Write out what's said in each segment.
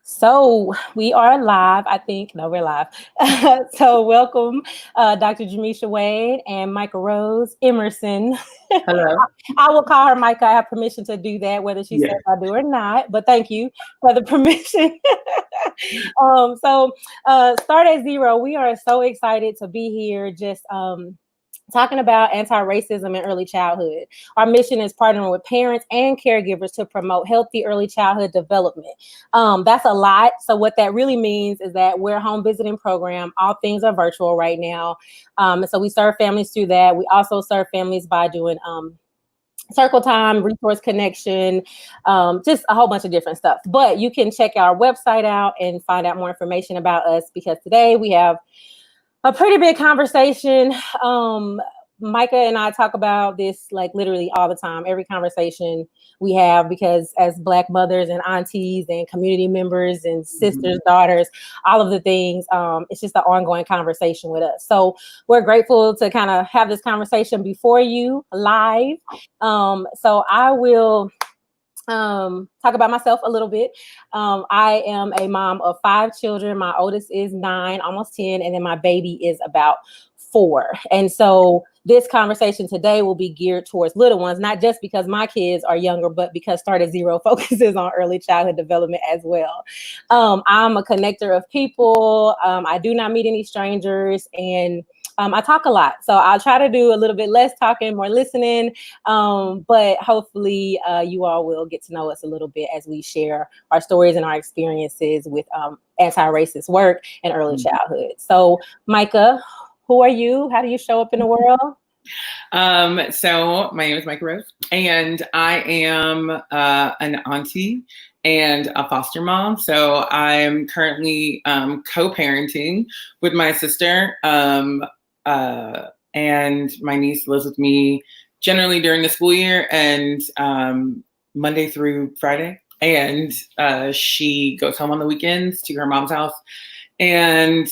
So we are live, I think. No, we're live. So welcome, Dr. Jumesha Wade and Micah Rose Emerson. Hello. I will call her Micah. I have permission to do that, whether she says I do or not. But thank you for the permission. Start at zero. We are so excited to be here. Just talking about anti-racism in early childhood. Our mission is partnering with parents and caregivers to promote healthy early childhood development. That's a lot. So what that really means is that we're a home visiting program. All things are virtual right now. So we serve families through that. We also serve families by doing circle time, resource connection, just a whole bunch of different stuff. But you can check our website out and find out more information about us, because today we have a pretty big conversation. Micah and I talk about this like literally all the time, every conversation we have, because as Black mothers and aunties and community members and sisters, daughters, all of the things, it's just an ongoing conversation with us. So we're grateful to kind of have this conversation before you live. So I will talk about myself a little bit. I am a mom of 5 children. My oldest is 9, almost 10, and then my baby is about 4. And so this conversation today will be geared towards little ones, not just because my kids are younger, but because Start at Zero focuses on early childhood development as well. I'm a connector of people. I do not meet any strangers, and I talk a lot. So I'll try to do a little bit less talking, more listening. But hopefully you all will get to know us a little bit as we share our stories and our experiences with anti-racist work and early childhood. So Micah, who are you? How do you show up in the world? So my name is Micah Rose, and I am an auntie and a foster mom. So I'm currently co-parenting with my sister, and my niece lives with me generally during the school year and Monday through Friday. And she goes home on the weekends to her mom's house. And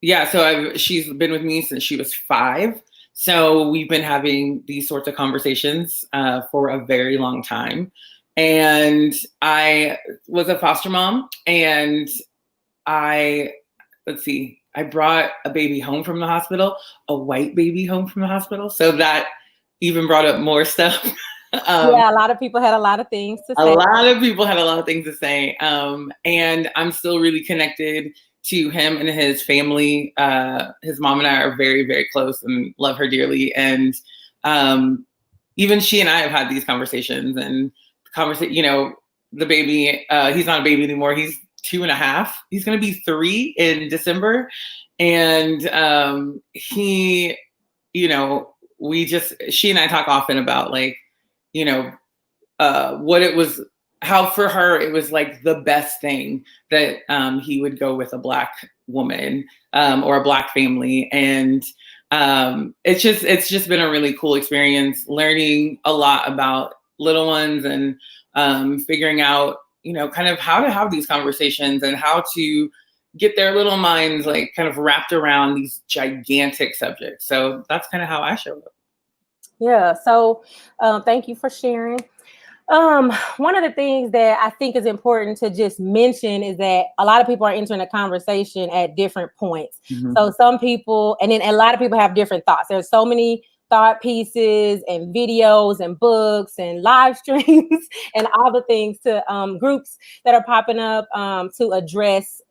yeah, so she's been with me since she was 5. So we've been having these sorts of conversations for a very long time. And I was a foster mom, and I brought a baby home from the hospital, a white baby home from the hospital. So that even brought up more stuff. Yeah, a lot of people had a lot of things to say. A lot of people had a lot of things to say. And I'm still really connected to him and his family. His mom and I are very, very close and love her dearly. And even she and I have had these conversations and the baby, he's not a baby anymore. He's 2.5. He's going to be 3 in December. And she and I talk often about what it was, how for her it was like the best thing that he would go with a Black woman or a Black family. And it's just been a really cool experience, learning a lot about little ones and figuring out, kind of how to have these conversations and how to get their little minds like kind of wrapped around these gigantic subjects. So that's kind of how I show up. Yeah. So thank you for sharing. One of the things that I think is important to just mention is that a lot of people are entering a conversation at different points. So some people, and then a lot of people have different thoughts. There's so many thought pieces and videos and books and live streams and all the things to groups that are popping up to address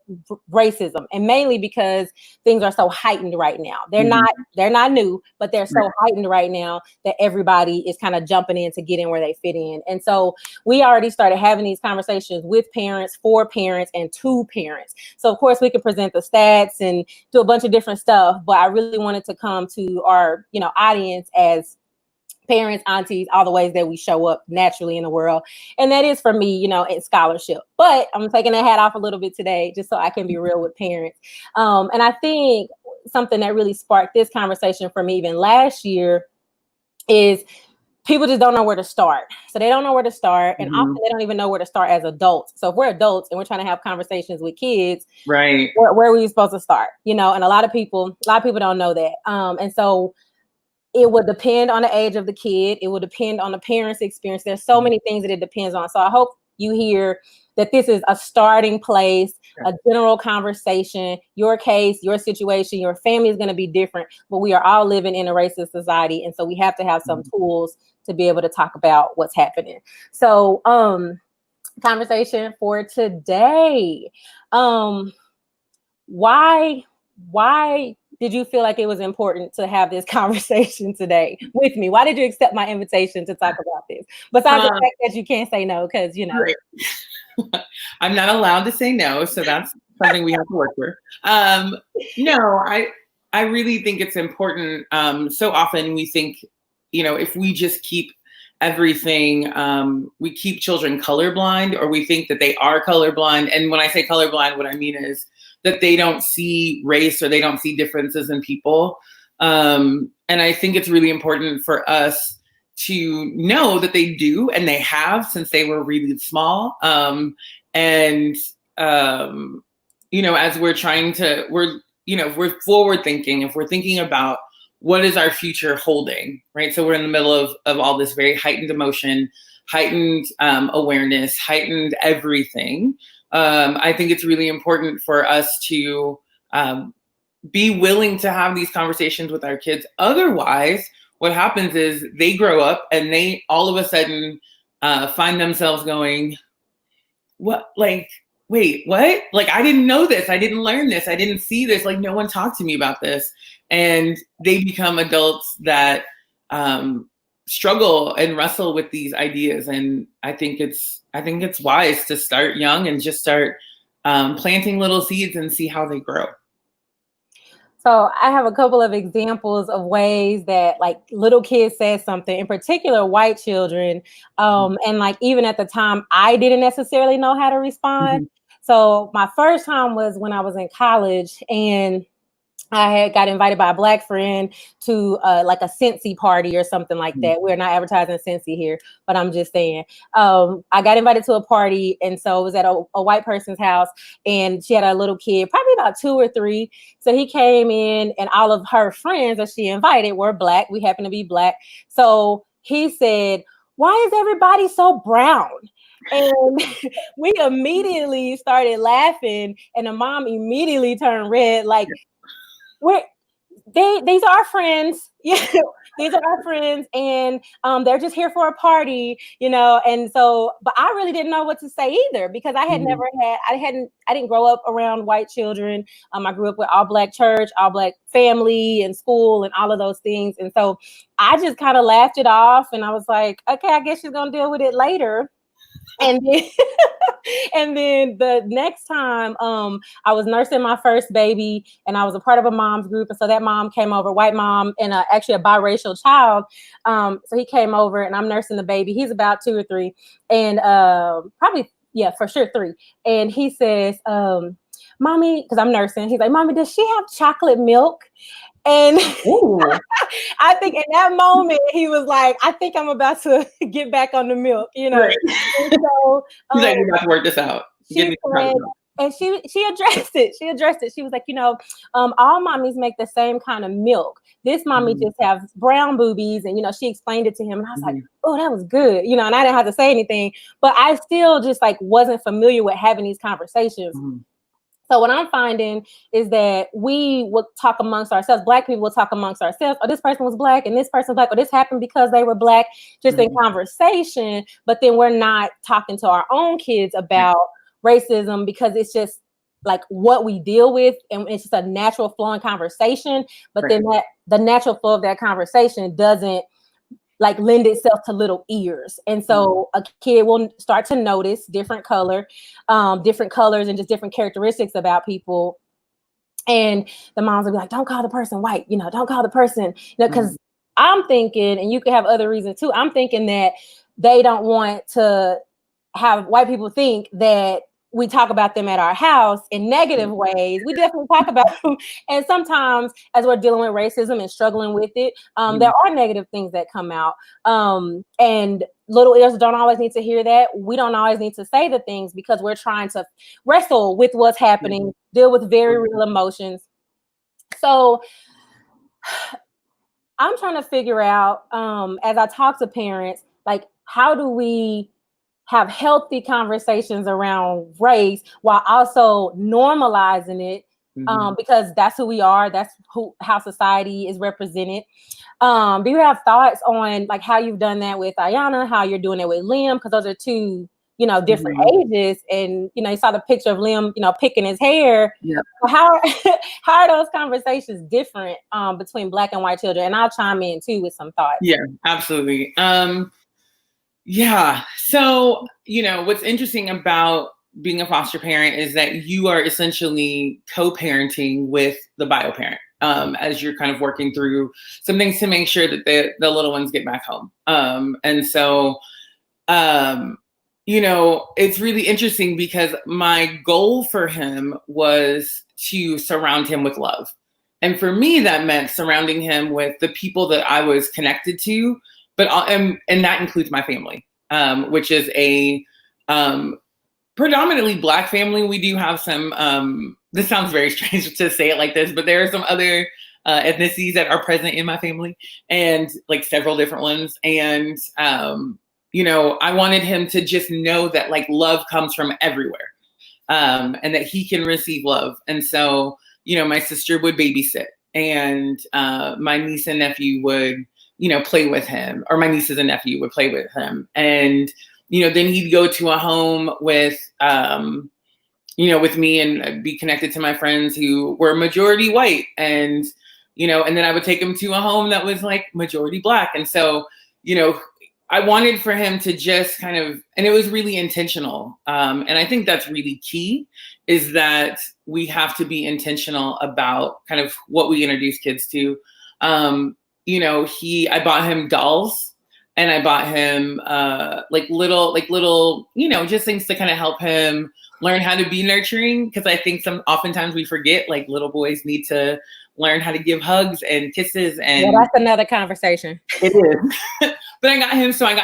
racism, and mainly because things are so heightened right now. They're not new, but they're so heightened right now that everybody is kind of jumping in to get in where they fit in. And so we already started having these conversations with parents, for parents, and to parents. So of course we can present the stats and do a bunch of different stuff, but I really wanted to come to our audience as parents, aunties, all the ways that we show up naturally in the world. And that is for me, in scholarship. But I'm taking that hat off a little bit today, just so I can be real with parents. And I think something that really sparked this conversation for me even last year is people just don't know where to start. So they don't know where to start. And often they don't even know where to start as adults. So if we're adults and we're trying to have conversations with kids, right, where were you supposed to start? And a lot of people don't know that. And so it would depend on the age of the kid. It would depend on the parents' experience. There's so many things that it depends on. So I hope you hear that this is a starting place, a general conversation. Your case, your situation, your family is going to be different, but we are all living in a racist society. And so we have to have some tools to be able to talk about what's happening. So, conversation for today. Why did you feel like it was important to have this conversation today with me? Why did you accept my invitation to talk about this? Besides the fact that you can't say no, because, you know. Right. I'm not allowed to say no, so that's something we have to work through. No, I really think it's important. So often we think, you know, if we just keep everything, we keep children colorblind, or we think that they are colorblind. And when I say colorblind, what I mean is that they don't see race or they don't see differences in people. And I think it's really important for us to know that they do, and they have since they were really small. You know, as we're trying to, if we're forward thinking, if we're thinking about what is our future holding, right? So we're in the middle of all this very heightened emotion, heightened awareness, heightened everything. I think it's really important for us to be willing to have these conversations with our kids. Otherwise, what happens is they grow up and they all of a sudden find themselves going, what, like, wait, what? Like, I didn't know this. I didn't learn this. I didn't see this. Like, no one talked to me about this. And they become adults that struggle and wrestle with these ideas. And I think it's wise to start young and just start planting little seeds and see how they grow. So I have a couple of examples of ways that like little kids said something, in particular white children. And like even at the time, I didn't necessarily know how to respond. Mm-hmm. So my first time was when I was in college, and I had got invited by a Black friend to like a Scentsy party or something like that. We're not advertising Scentsy here, but I'm just saying. I got invited to a party, and so it was at a white person's house, and she had a little kid, probably about 2 or 3. So he came in, and all of her friends that she invited were Black. We happen to be Black. So he said, "Why is everybody so brown?" And we immediately started laughing, and the mom immediately turned red, like, these are our friends. Yeah, these are our friends, and they're just here for a party, you know. And so, but I really didn't know what to say either, because I had I didn't grow up around white children. I grew up with all Black church, all Black family and school and all of those things. And so I just kind of laughed it off, and I was like, okay, I guess she's gonna deal with it later. And then, and then the next time, I was nursing my first baby, and I was a part of a mom's group. And so that mom came over, white mom, and actually a biracial child. So he came over, and I'm nursing the baby. He's about 2 or 3, and probably, yeah, for sure 3. And he says, "Mommy," because I'm nursing. He's like, "Mommy, does she have chocolate milk?" And I think in that moment, he was like, I think I'm about to get back on the milk, you know. Right. And so, he's like, you have to work this out. And she addressed it. She addressed it. She was like, you know, all mommies make the same kind of milk. This mommy just has brown boobies. And, you know, she explained it to him. And I was like, oh, that was good. You know, and I didn't have to say anything. But I still just like wasn't familiar with having these conversations. So what I'm finding is that we will talk amongst ourselves. Black people will talk amongst ourselves. Oh, this person was Black, and this person was Black, or this happened because they were Black, just in conversation. But then we're not talking to our own kids about racism, because it's just like what we deal with, and it's just a natural flowing conversation. But then the natural flow of that conversation doesn't like lend itself to little ears. And so a kid will start to notice different colors and just different characteristics about people. And the moms will be like, don't call the person white, you know, don't call the person, you know, because I'm thinking, and you could have other reasons too, I'm thinking that they don't want to have white people think that we talk about them at our house in negative ways. We definitely talk about them. And sometimes as we're dealing with racism and struggling with it, there are negative things that come out. And little ears don't always need to hear that. We don't always need to say the things, because we're trying to wrestle with what's happening, deal with very real emotions. So I'm trying to figure out, as I talk to parents, like, how do we have healthy conversations around race while also normalizing it, because that's who we are. That's how society is represented. Do you have thoughts on like how you've done that with Iona, how you're doing it with Liam? Because those are two, different ages, and you saw the picture of Liam, picking his hair. Yeah. How how are those conversations different between Black and white children? And I'll chime in too with some thoughts. Yeah, absolutely. Yeah. So, what's interesting about being a foster parent is that you are essentially co-parenting with the bio parent, as you're kind of working through some things to make sure that the little ones get back home. And so, it's really interesting because my goal for him was to surround him with love. And for me, that meant surrounding him with the people that I was connected to, and that includes my family, which is a predominantly Black family. We do have some, this sounds very strange to say it like this, but there are some other ethnicities that are present in my family, and like several different ones. And, I wanted him to just know that like love comes from everywhere, and that he can receive love. And so, my sister would babysit, and my niece and nephew would, play with him, or my nieces and nephew would play with him. And, then he'd go to a home with, with me and be connected to my friends who were majority white. And, and then I would take him to a home that was like majority Black. And so, I wanted for him to just kind of, and it was really intentional. And I think that's really key, is that we have to be intentional about kind of what we introduce kids to. I bought him dolls, and I bought him little, just things to kind of help him learn how to be nurturing. Cause I think oftentimes we forget, like, little boys need to learn how to give hugs and kisses. And that's another conversation. It is. But I got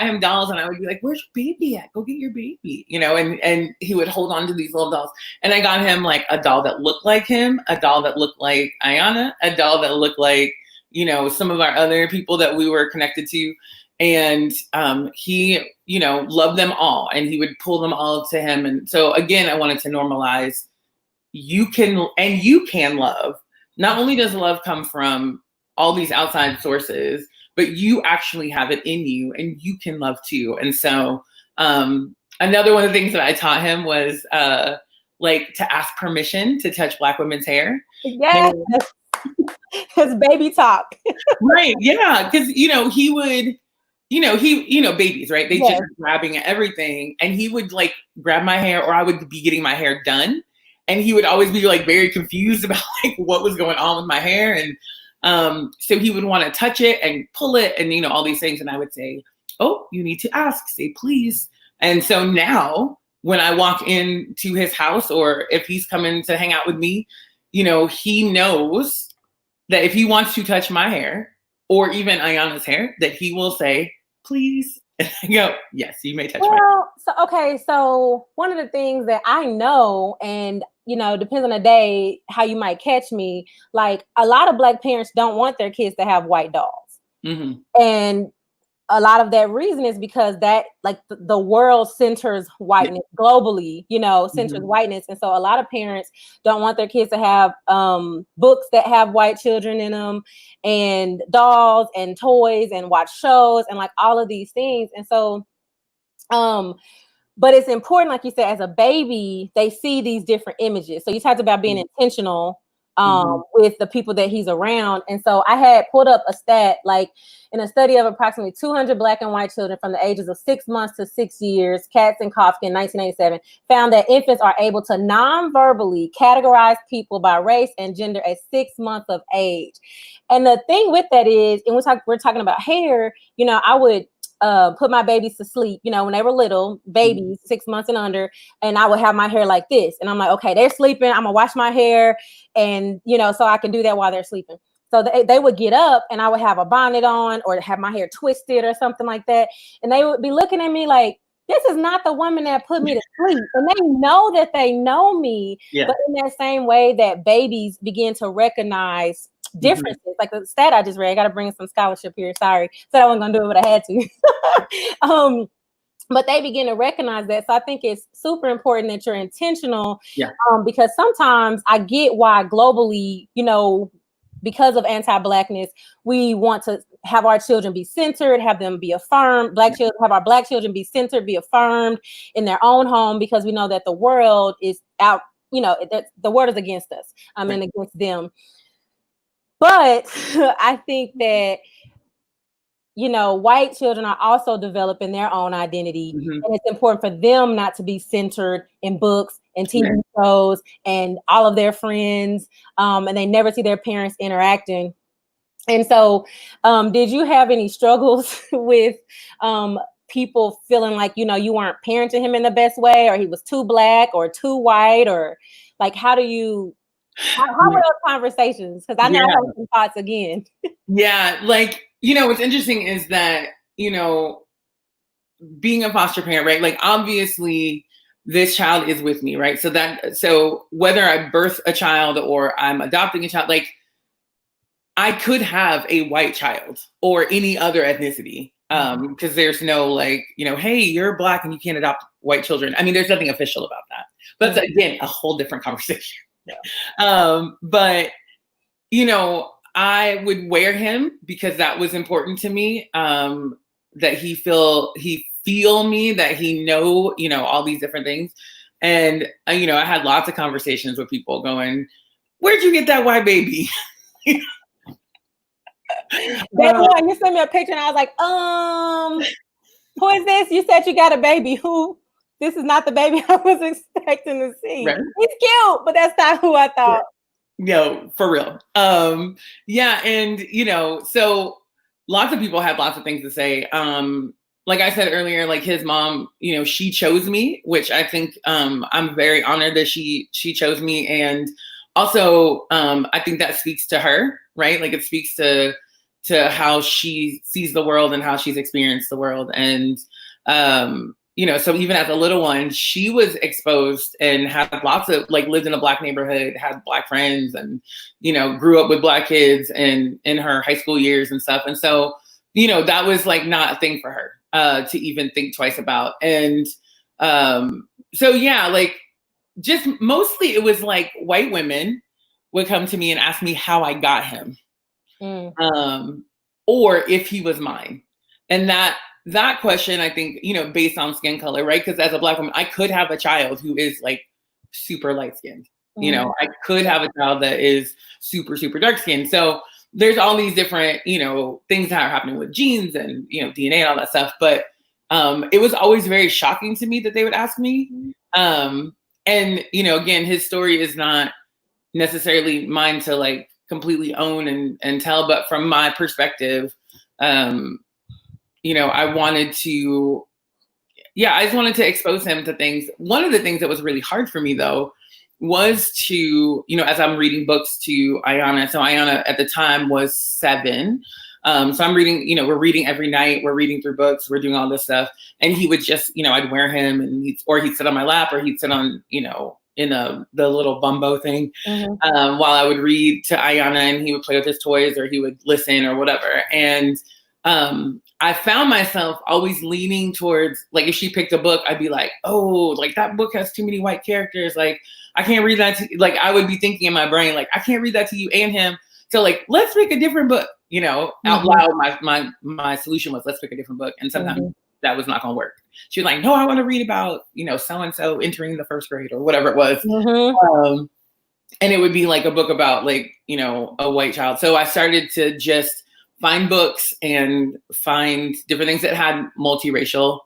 him dolls, and I would be like, "Where's your baby at? Go get your baby," and he would hold on to these little dolls. And I got him like a doll that looked like him, a doll that looked like Iona, a doll that looked like, some of our other people that we were connected to. And he, loved them all, and he would pull them all to him. And so again, I wanted to normalize, you can love. Not only does love come from all these outside sources, but you actually have it in you, and you can love too. And so another one of the things that I taught him was to ask permission to touch Black women's hair. Yes. His baby talk. Right. Yeah. Because, he would, babies, right? They just grabbing at everything. And he would like grab my hair, or I would be getting my hair done. And he would always be like very confused about like what was going on with my hair. And so he would want to touch it and pull it and, all these things. And I would say, "Oh, you need to ask, say please." And so now when I walk into his house, or if he's coming to hang out with me, he knows that if he wants to touch my hair, or even Iona's hair, that he will say, "Please." And I go, "Yes, you may touch my hair." So one of the things that I know, and depends on the day how you might catch me, like a lot of Black parents don't want their kids to have white dolls. Mm-hmm. And a lot of that reason is because that, like, the world centers whiteness globally, centers whiteness. And so a lot of parents don't want their kids to have books that have white children in them, and dolls and toys, and watch shows, and like all of these things. And so, but it's important, like you said, as a baby, they see these different images. So you talked about being intentional with the people that he's around. And so I had pulled up a stat, like in a study of approximately 200 Black and white children from the ages of 6 months to 6 years, Katz and Kofkin, 1987, found that infants are able to non-verbally categorize people by race and gender at 6 months of age. And the thing with that is, and we're talking about hair, I would put my babies to sleep, when they were little babies, 6 months and under, and I would have my hair like this. And I'm like, okay, they're sleeping, I'm gonna wash my hair. And, so I can do that while they're sleeping. So they would get up, and I would have a bonnet on, or have my hair twisted or something like that. And they would be looking at me like, this is not the woman that put me to sleep. And they know that they know me. Yeah. But in that same way that babies begin to recognize differences, like the stat I just read, I got to bring some scholarship here. Sorry, said I wasn't gonna do it, but I had to. but they begin to recognize that. So I think it's super important that you're intentional, Yeah. Because sometimes I get why globally, because of anti-Blackness, we want to have our children be centered, have them be affirmed. Have our Black children be centered, be affirmed in their own home, because we know that the world is out, that the world is against us, and against them. But I think that, white children are also developing their own identity. Mm-hmm. And it's important for them not to be centered in books and TV shows and all of their friends. And they never see their parents interacting. And so, did you have any struggles with people feeling like, you weren't parenting him in the best way, or he was too Black or too white, or like, how were those conversations? Because I know I have some thoughts again. Yeah, like, what's interesting is that, being a foster parent, right? Like, obviously, this child is with me, right? So whether I birth a child or I'm adopting a child, like, I could have a white child or any other ethnicity, because there's no like, hey, you're Black and you can't adopt white children. I mean, there's nothing official about that. But that's, again, a whole different conversation. Yeah. But, I would wear him because that was important to me. That he feel me, that he know, all these different things. And, I had lots of conversations with people going, where'd you get that white baby? You sent me a picture and I was like, who is this? You said you got a baby. Who? This is not the baby I was expecting to see. Right. He's cute, but that's not who I thought. No, for real. Yeah. And, so lots of people had lots of things to say. Like I said earlier, like his mom, she chose me, which I think, I'm very honored that she chose me. And also, I think that speaks to her, right? Like it speaks to how she sees the world and how she's experienced the world. And, so even as a little one, she was exposed and had lots of lived in a Black neighborhood, had Black friends, and, grew up with Black kids and in her high school years and stuff. And so, that was not a thing for her to even think twice about. And so, yeah, just mostly it was white women would come to me and ask me how I got him. Or if he was mine. And that question, I think, based on skin color, right? Because as a Black woman, I could have a child who is super light skinned. I could have a child that is super, super dark skinned. So there's all these different, things that are happening with genes and, DNA and all that stuff. But it was always very shocking to me that they would ask me. And, again, his story is not necessarily mine to completely own and tell, but from my perspective, I wanted to, I just wanted to expose him to things. One of the things that was really hard for me though, was to, as I'm reading books to Iona. So Iona at the time was 7. So I'm reading, we're reading every night, we're reading through books, we're doing all this stuff. And he would just, I'd wear him and he'd sit on my lap, or he'd sit on, in the little bumbo thing, while I would read to Iona, and he would play with his toys, or he would listen or whatever. And I found myself always leaning towards, if she picked a book, I'd be like, oh, that book has too many white characters. I can't read that. I would be thinking in my brain, I can't read that to you and him. So let's pick a different book, out loud. My solution was, let's pick a different book. And sometimes that was not going to work. She was like, no, I want to read about, so-and-so entering the 1st grade or whatever it was. And it would be a book about a white child. So I started to just find books and find different things that had multiracial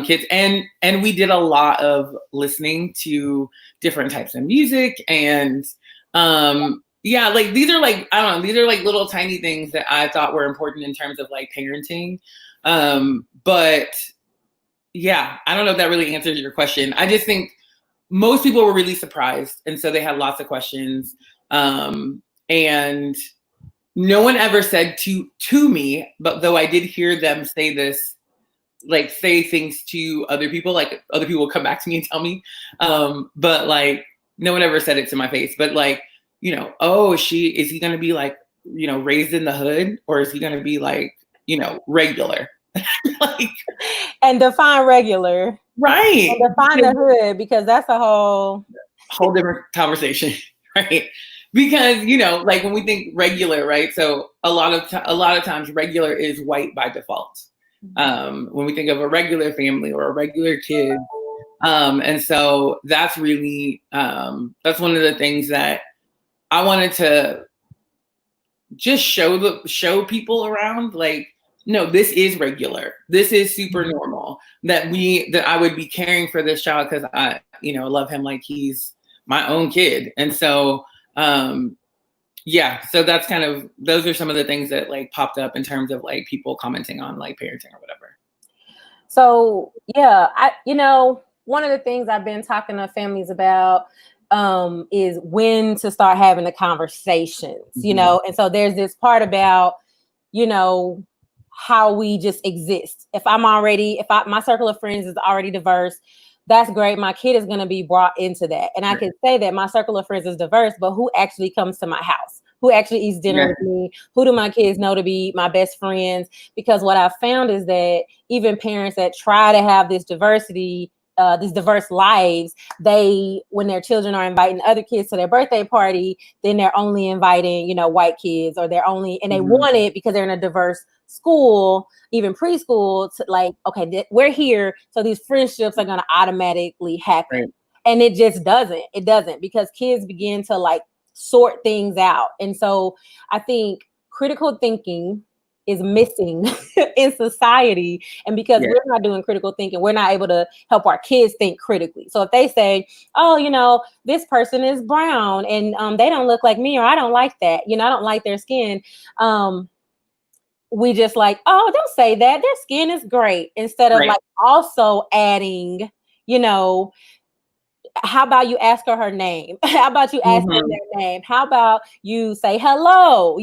kids. And we did a lot of listening to different types of music. And these are these are little tiny things that I thought were important in terms of parenting. But yeah, I don't know if that really answers your question. I just think most people were really surprised. And so they had lots of questions. And no one ever said to me, but though I did hear them say this, say things to other people, other people would come back to me and tell me. But no one ever said it to my face, but oh, is he going to be raised in the hood, or is he going to be regular? Like, And define regular. right. And define the hood, because that's a whole Different conversation, right? Because, like when we think regular, right? So a lot of times regular is white by default. When we think of a regular family or a regular kid. And so that's really, that's one of the things that I wanted to just show people around, like, no, this is regular. This is super normal, that I would be caring for this child because I, love him like he's my own kid. And so, so that's kind of, those are some of the things that like popped up in terms of like people commenting on like parenting or whatever. So yeah, one of the things I've been talking to families about is when to start having the conversations, and so there's this part about, how we just exist. If my circle of friends is already diverse, that's great. My kid is going to be brought into that. And I can say that my circle of friends is diverse, but who actually comes to my house? Who actually eats dinner with me? Who do my kids know to be my best friends? Because what I've found is that even parents that try to have this diversity, these diverse lives, when their children are inviting other kids to their birthday party, then they're only inviting, white kids, or they want it because they're in a diverse school, even preschool, to like, okay, we're here, so these friendships are going to automatically happen. Right. And it just doesn't. It doesn't, because kids begin to like sort things out. And so I think critical thinking is missing in society. And because we're not doing critical thinking, we're not able to help our kids think critically. So if they say, oh, this person is brown and they don't look like me, or I don't like that, I don't like their skin. We just like, oh, don't say that. Their skin is great. Instead of like also adding, how about you ask her name? How about you ask her their name? How about you say hello?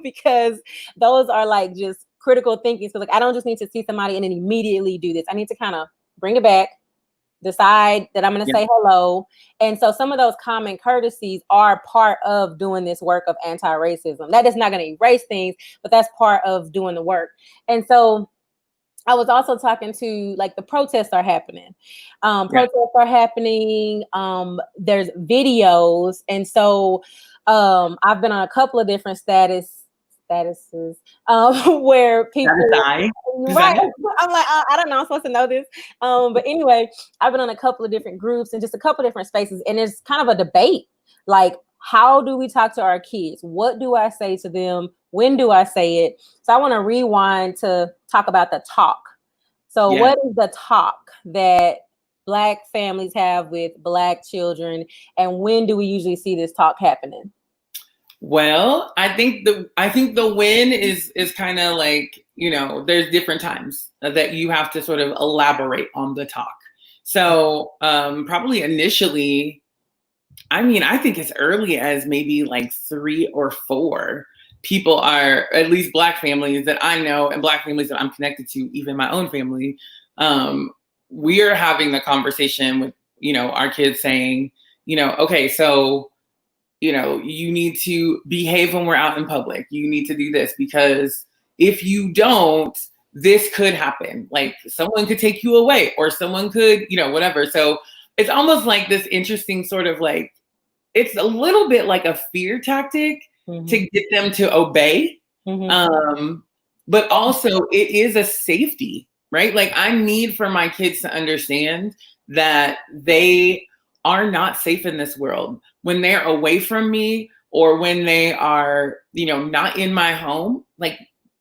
Because those are like just critical thinking. So like, I don't just need to see somebody and then immediately do this. I need to kind of bring it back, decide that I'm going to say hello. And so some of those common courtesies are part of doing this work of anti-racism. That is not going to erase things, but that's part of doing the work. And so I was also talking to, like, the protests are happening. Protests are happening. There's videos. And so I've been on a couple of different statuses where people, right? I'm like, I don't know, I'm supposed to know this. But anyway, I've been on a couple of different groups and just a couple of different spaces. And it's kind of a debate. Like, how do we talk to our kids? What do I say to them? When do I say it? So I want to rewind to talk about the talk. So what is the talk that Black families have with Black children? And when do we usually see this talk happening? Well, I think the win is kind of like, there's different times that you have to sort of elaborate on the talk. So probably initially, I think as early as maybe like 3 or 4 people are, at least Black families that I know and Black families that I'm connected to, even my own family, we are having the conversation with, our kids saying, okay, so, you need to behave when we're out in public. You need to do this, because if you don't, this could happen. Like, someone could take you away, or someone could, whatever. So it's almost like this interesting sort of like, it's a little bit like a fear tactic to get them to obey. But also it is a safety, right? Like, I need for my kids to understand that they are not safe in this world. When they're away from me, or when they are, not in my home, like,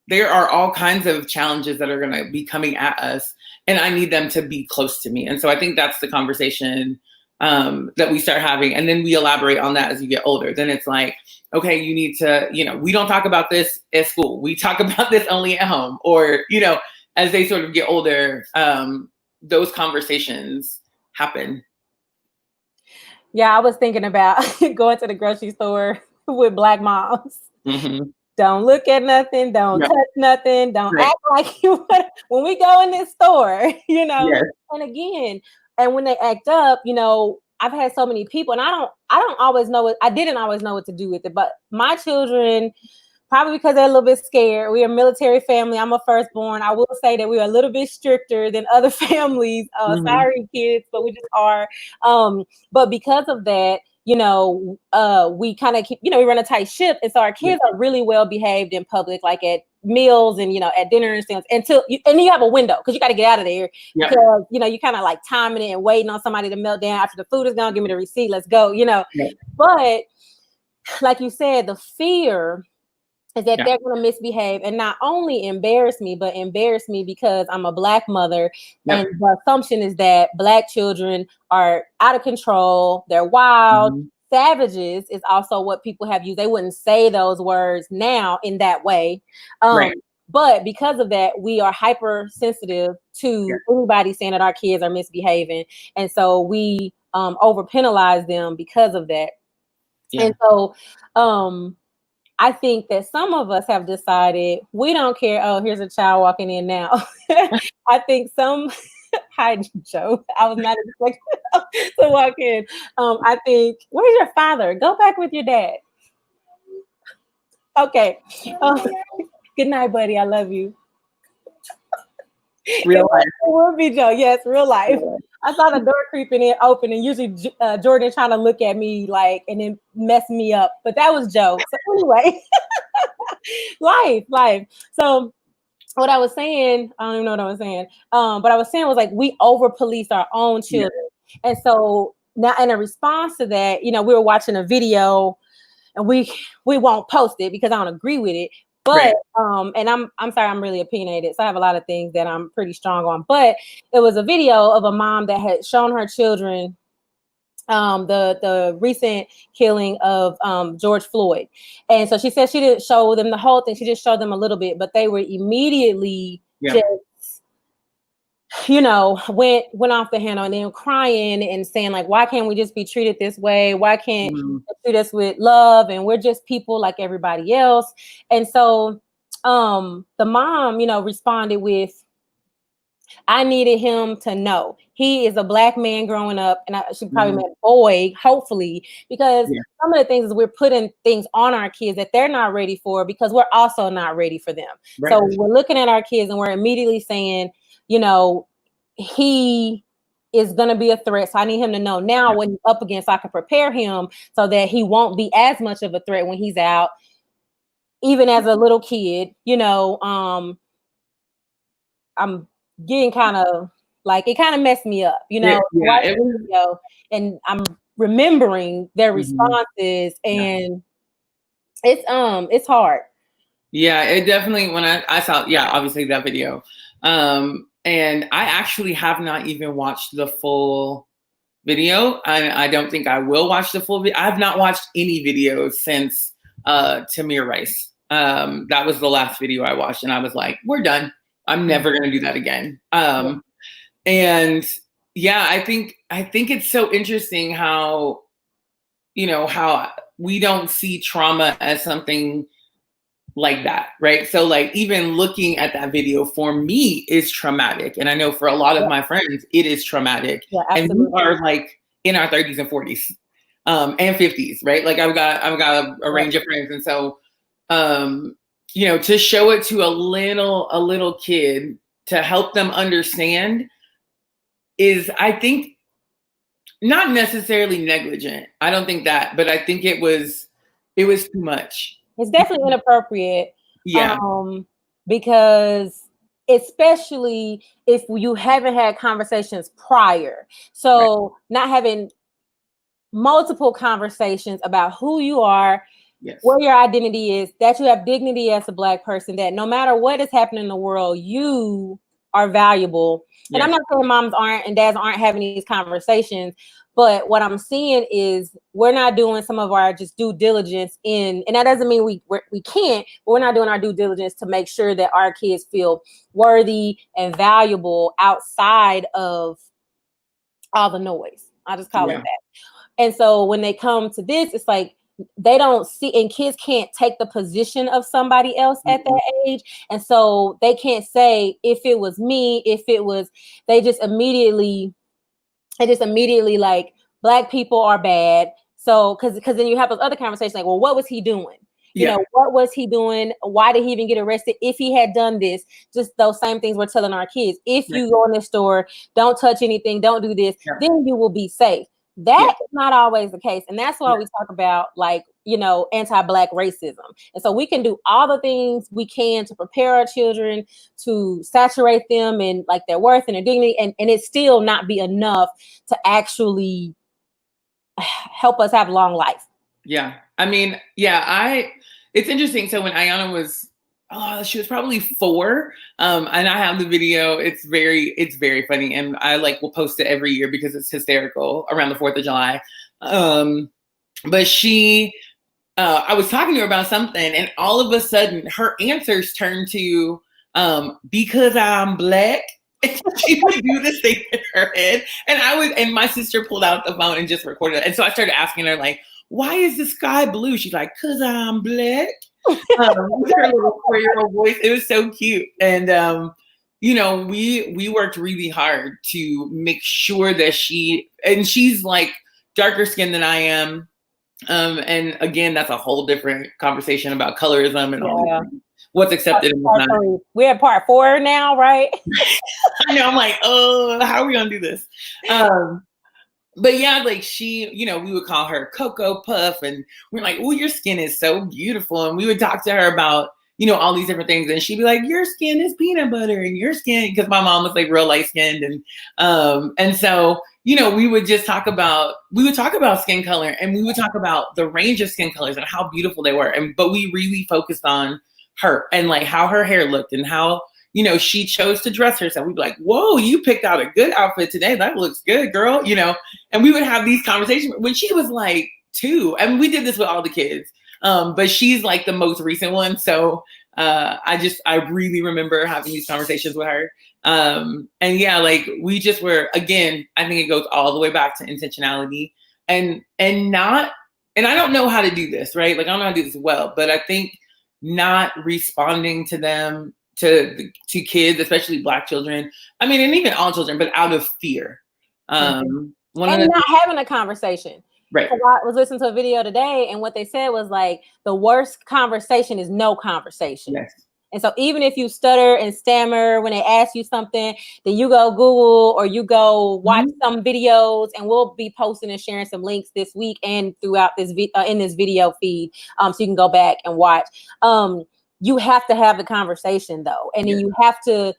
there are all kinds of challenges that are going to be coming at us, and I need them to be close to me. And so I think that's the conversation that we start having. And then we elaborate on that as you get older. Then it's like, okay, you need to, we don't talk about this at school. We talk about this only at home. Or, as they sort of get older, those conversations happen. Yeah, I was thinking about going to the grocery store with Black moms. Don't look at nothing. Don't touch nothing. Don't act like you want. When we go in this store, And again, and when they act up, I've had so many people, and I don't always know what, I didn't always know what to do with it. But my children, probably because they're a little bit scared. We're a military family. I'm a firstborn. I will say that we're a little bit stricter than other families. Sorry, kids, but we just are. But because of that, we kind of keep, we run a tight ship. And so our kids are really well behaved in public, like at meals and, at dinner and things, and then you have a window because you got to get out of there because, you kind of like timing it and waiting on somebody to melt down after the food is gone. Give me the receipt. Let's go, But like you said, the fear is that they're going to misbehave and not only embarrass me, but embarrass me because I'm a Black mother. And the assumption is that Black children are out of control. They're wild. Savages is also what people have used. They wouldn't say those words now in that way. But because of that, we are hypersensitive to anybody saying that our kids are misbehaving. And so we over penalize them because of that. And so I think that some of us have decided we don't care. Oh, here's a child walking in now. I think some, hi, Joe. I was not expecting to walk in. I think, where's your father? Go back with your dad. Okay. Good night, buddy. I love you. Real life. It will be Joe. Yes, real life. I saw the door creeping in open, and usually Jordan trying to look at me like and then mess me up. But that was Joe. So anyway, life. So what I was saying, I don't even know what I was saying. But I was saying was like we over police our own children, and so now in a response to that, we were watching a video, and we won't post it because I don't agree with it. But and I'm sorry, I'm really opinionated, so I have a lot of things that I'm pretty strong on. But it was a video of a mom that had shown her children the recent killing of George Floyd, and so she said she didn't show them the whole thing; she just showed them a little bit. But they were immediately just went off the handle and then crying and saying like, why can't we just be treated this way? Why can't you treat us with love? And we're just people like everybody else. And so the mom, responded with, I needed him to know he is a Black man growing up, and I should probably meant boy, hopefully, because some of the things is we're putting things on our kids that they're not ready for because we're also not ready for them. So we're looking at our kids and we're immediately saying, he is going to be a threat. So I need him to know now what he's up against. So I can prepare him so that he won't be as much of a threat when he's out, even as a little kid. I'm getting kind of like, it kind of messed me up, and I'm remembering their responses, and it's hard. Yeah, it definitely, when I saw, obviously that video. And I actually have not even watched the full video. I don't think I will watch the full video. I've not watched any videos since Tamir Rice. That was the last video I watched, and I was like, we're done. I'm never going to do that again. And I think it's so interesting how, how we don't see trauma as something like that, right? So like even looking at that video for me is traumatic. And I know for a lot of my friends, it is traumatic. Yeah, and we are like in our 30s and 40s and 50s, right? Like I've got a range of friends. And so, to show it to a little kid to help them understand is, I think, not necessarily negligent. I don't think that, but I think it was too much. It's definitely inappropriate. Yeah. Because especially if you haven't had conversations prior. So not having multiple conversations about who you are, what your identity is, that you have dignity as a Black person, that no matter what is happening in the world, you are valuable. And I'm not saying moms aren't and dads aren't having these conversations, but what I'm seeing is we're not doing some of our just due diligence and that doesn't mean we can't, but we're not doing our due diligence to make sure that our kids feel worthy and valuable outside of all the noise. I'll just call it that. And so when they come to this, it's like, they don't see, and kids can't take the position of somebody else at that age. And so they can't say, if it was me, they just immediately like, Black people are bad. So, cause then you have those other conversations like, well, what was he doing? You know, what was he doing? Why did he even get arrested? If he had done this, just those same things we're telling our kids. If you go in the store, don't touch anything, don't do this, then you will be safe. That is not always the case. And that's why we talk about, like, you know, anti-Black racism. And so we can do all the things we can to prepare our children, to saturate them in like their worth and their dignity, and it still not be enough to actually help us have long life. Yeah. I mean, it's interesting. So when Iona was, she was probably 4. And I have the video. It's very funny. And I will post it every year because it's hysterical around the 4th of July. But she, I was talking to her about something, and all of a sudden her answers turned to, because I'm Black. She would do this thing in her head. And my sister pulled out the phone and just recorded it. And so I started asking her, like, why is the sky blue? She's like, 'cause I'm Black. With her little 4-year-old voice. It was so cute. And, you know, we worked really hard to make sure that she's like darker skinned than I am. And again, that's a whole different conversation about colorism and all what's accepted and what's not. We're at part 4 now, right? I know. I'm like, oh, how are we gonna do this? But yeah, like she, you know, we would call her Cocoa Puff, and we're like, oh, your skin is so beautiful. And we would talk to her about, you know, all these different things. And she'd be like, your skin is peanut butter, and your skin, because my mom was like real light skinned. And so, you know, we would talk about skin color, and we would talk about the range of skin colors and how beautiful they were. But we really focused on her and like how her hair looked and how, you know, she chose to dress herself. We'd be like, whoa, you picked out a good outfit today. That looks good, girl. You know, and we would have these conversations when she was like 2. I mean, we did this with all the kids. But she's like the most recent one. So I really remember having these conversations with her. And yeah, like we just were, again, I think it goes all the way back to intentionality and I don't know how to do this, right? Like I don't know how to do this well, but I think not responding to them, to kids, especially Black children. I mean, and even all children, but out of fear. And not having a conversation. Right. I was listening to a video today, and what they said was like the worst conversation is no conversation. Yes. And so even if you stutter and stammer when they ask you something, then you go Google or you go watch some videos, and we'll be posting and sharing some links this week and throughout this in this video feed, so you can go back and watch. You have to have the conversation though, and then you have to.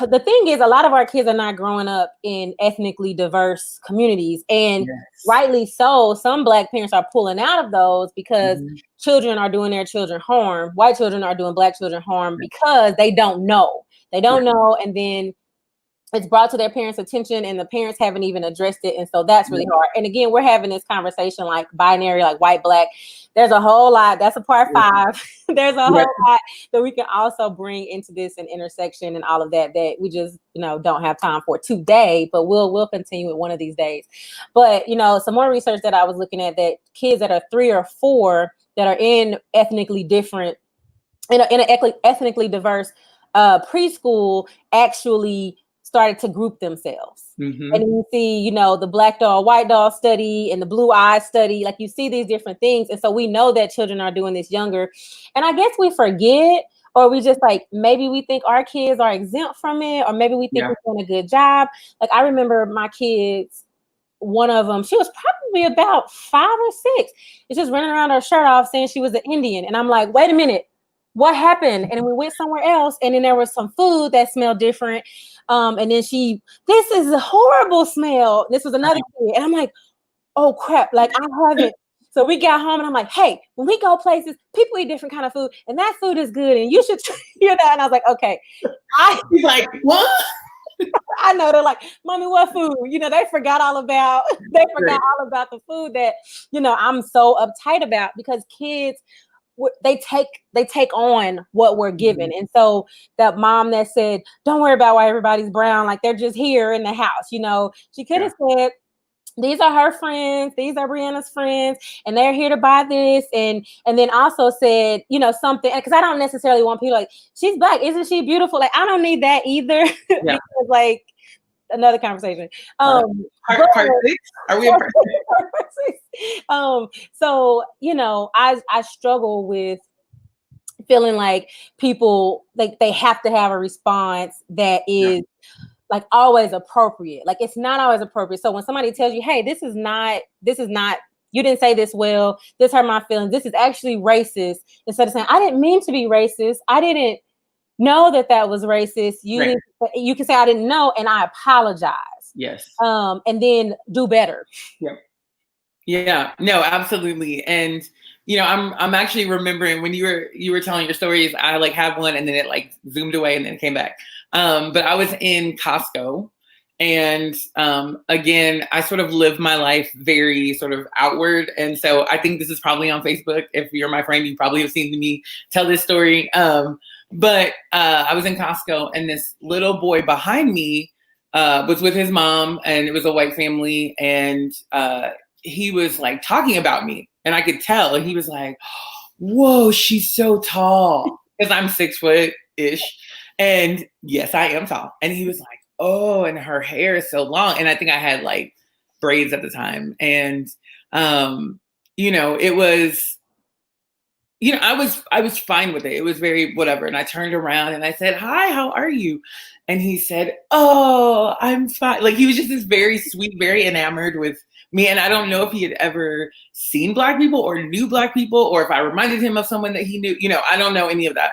The thing is, a lot of our kids are not growing up in ethnically diverse communities, and rightly so. Some Black parents are pulling out of those because children are doing their children harm. White children are doing Black children harm because they don't know. They don't know, and then it's brought to their parents' attention, and the parents haven't even addressed it, and so that's really hard. And again, we're having this conversation like binary, like white, Black. There's a whole lot. That's a part 5. There's a whole lot that we can also bring into this and intersection and all of that we just, you know, don't have time for today, but we'll continue it one of these days. But, you know, some more research that I was looking at, that kids that are 3 or 4 that are in ethnically different, in an ethnically diverse preschool actually started to group themselves. And you see, you know, the Black doll, white doll study and the blue eye study, like you see these different things. And so we know that children are doing this younger. And I guess we forget, or we just like, maybe we think our kids are exempt from it, or maybe we think we're doing a good job. Like I remember my kids, one of them, she was probably about 5 or 6. It's just running around her shirt off saying she was an Indian. And I'm like, wait a minute, what happened? And we went somewhere else, and then there was some food that smelled different. And then this is a horrible smell. This was another kid. And I'm like, oh crap, like I haven't. So we got home, and I'm like, hey, when we go places, people eat different kind of food, and that food is good, and you should, you know. And I was like, okay. He's like, what? I know. They're like, mommy, what food? You know, they forgot all about the food that, you know, I'm so uptight about, because kids, they take on what we're given. And so that mom that said, don't worry about why everybody's brown, like they're just here in the house, you know, she could have said, these are her friends, these are Brianna's friends, and they're here to buy this. And then also said, you know, something, because I don't necessarily want people like, she's Black, isn't she beautiful? Like, I don't need that either. Because like another conversation. Part 6? Are we in part 6? So, you know, I struggle with feeling like people like they have to have a response that Yeah. is like always appropriate. Like it's not always appropriate. So when somebody tells you, hey, this is not, you didn't say this well, this hurt my feelings, this is actually racist, instead of saying, I didn't mean to be racist, I didn't know that was racist, Right. you can say I didn't know and I apologize. Yes. And then do better. Yep. Yeah, no, absolutely. And you know, I'm actually remembering when you were telling your stories, I like had one and then it like zoomed away and then it came back. But I was in Costco and again, I sort of live my life very sort of outward. And so I think this is probably on Facebook. If you're my friend, you probably have seen me tell this story. But I was in Costco and this little boy behind me was with his mom and it was a white family and he was like talking about me and I could tell and he was like, whoa, she's so tall because I'm 6 foot ish. And yes, I am tall. And he was like, oh, and her hair is so long. And I think I had like braids at the time. And, you know, it was, you know, I was fine with it. It was very whatever. And I turned around and I said, hi, how are you? And he said, oh, I'm fine. Like he was just this very sweet, very enamored with me. And I don't know if he had ever seen Black people or knew Black people, or if I reminded him of someone that he knew, you know, I don't know any of that.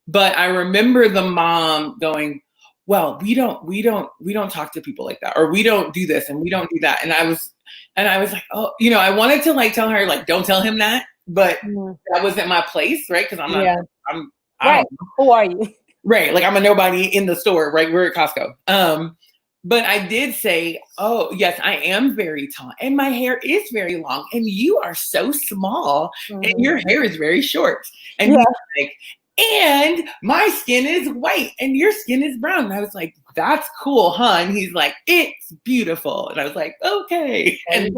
But I remember the mom going, well, we don't talk to people like that, or we don't do this and we don't do that. And I was like, oh, you know, I wanted to like tell her, like, don't tell him that, but that wasn't my place, right? Because I'm not, I don't know. Who are you? Right. Like I'm a nobody in the store, right? We're at Costco. But I did say, oh, yes, I am very tall and my hair is very long and you are so small and your hair is very short. And he's like, and my skin is white and your skin is brown. And I was like, that's cool, huh? And he's like, it's beautiful. And I was like, okay. And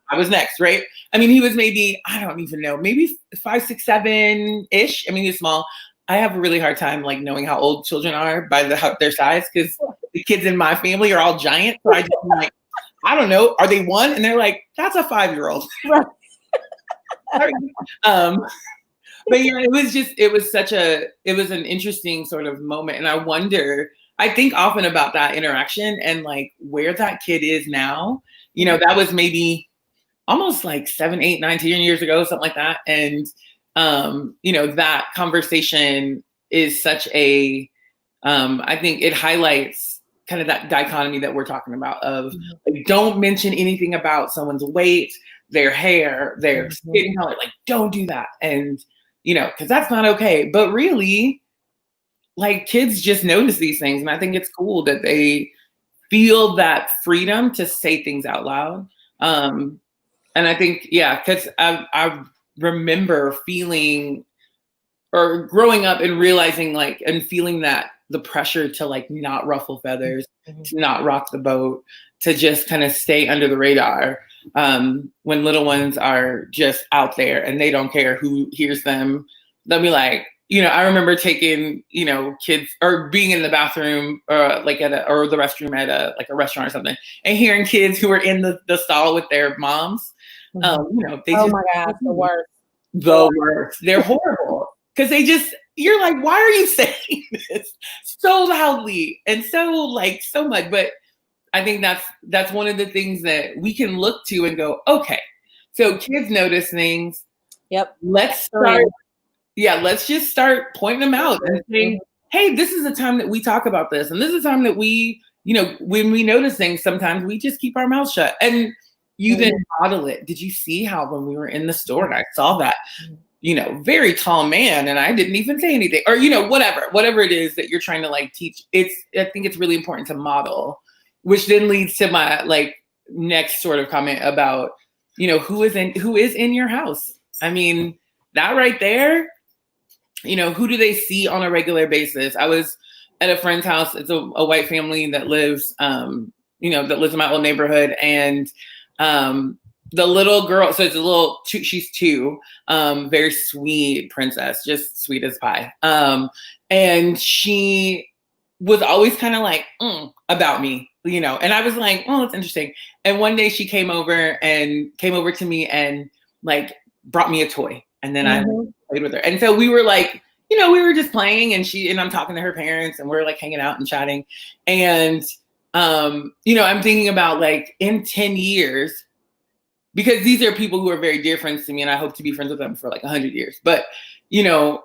I was next, right? I mean, he was maybe, I don't even know, maybe 5, 6, 7-ish. I mean, he's small. I have a really hard time like knowing how old children are by their size because the kids in my family are all giant. So I just like, I don't know, are they 1? And they're like, that's a 5-year-old. But yeah, it was an interesting sort of moment. And I think often about that interaction and like where that kid is now. You know, that was maybe almost like 7, 8, 9, 10 years ago, something like that. And you know, that conversation is such a, I think it highlights kind of that dichotomy that we're talking about of like, don't mention anything about someone's weight, their hair, their skin color, like don't do that. And, you know, cause that's not okay. But really like kids just notice these things. And I think it's cool that they feel that freedom to say things out loud. And I think, yeah, cause I remember feeling or growing up and realizing like and feeling that the pressure to like not ruffle feathers, to not rock the boat, to just kind of stay under the radar when little ones are just out there and they don't care who hears them. They'll be like, you know, I remember taking, you know, kids or being in the bathroom or like or the restroom at a restaurant or something and hearing kids who were in the stall with their moms. You know, they oh my God, the worst. The worst. They're horrible. Because you're like, why are you saying this so loudly and so much? But I think that's one of the things that we can look to and go, okay, so kids notice things. Yep. Let's just start pointing them out and saying, hey, this is the time that we talk about this. And this is the time that we, you know, when we notice things, sometimes we just keep our mouths shut. And you then model it. Did you see how when we were in the store and I saw that, you know, very tall man and I didn't even say anything or, you know, whatever it is that you're trying to like teach. I think it's really important to model, which then leads to my like next sort of comment about, you know, who is in your house. I mean, that right there, you know, who do they see on a regular basis? I was at a friend's house. It's a white family that lives, you know, that lives in my old neighborhood. And the little girl, so it's she's 2, very sweet princess, just sweet as pie. And she was always kind of like about me, you know. And I was like, oh, that's interesting. And one day she came over to me and like brought me a toy, and then I played with her. And so we were like, you know, we were just playing, and I'm talking to her parents, and we're like hanging out and chatting. And you know, I'm thinking about like in 10 years, because these are people who are very dear friends to me, and I hope to be friends with them for like 100 years. But, you know,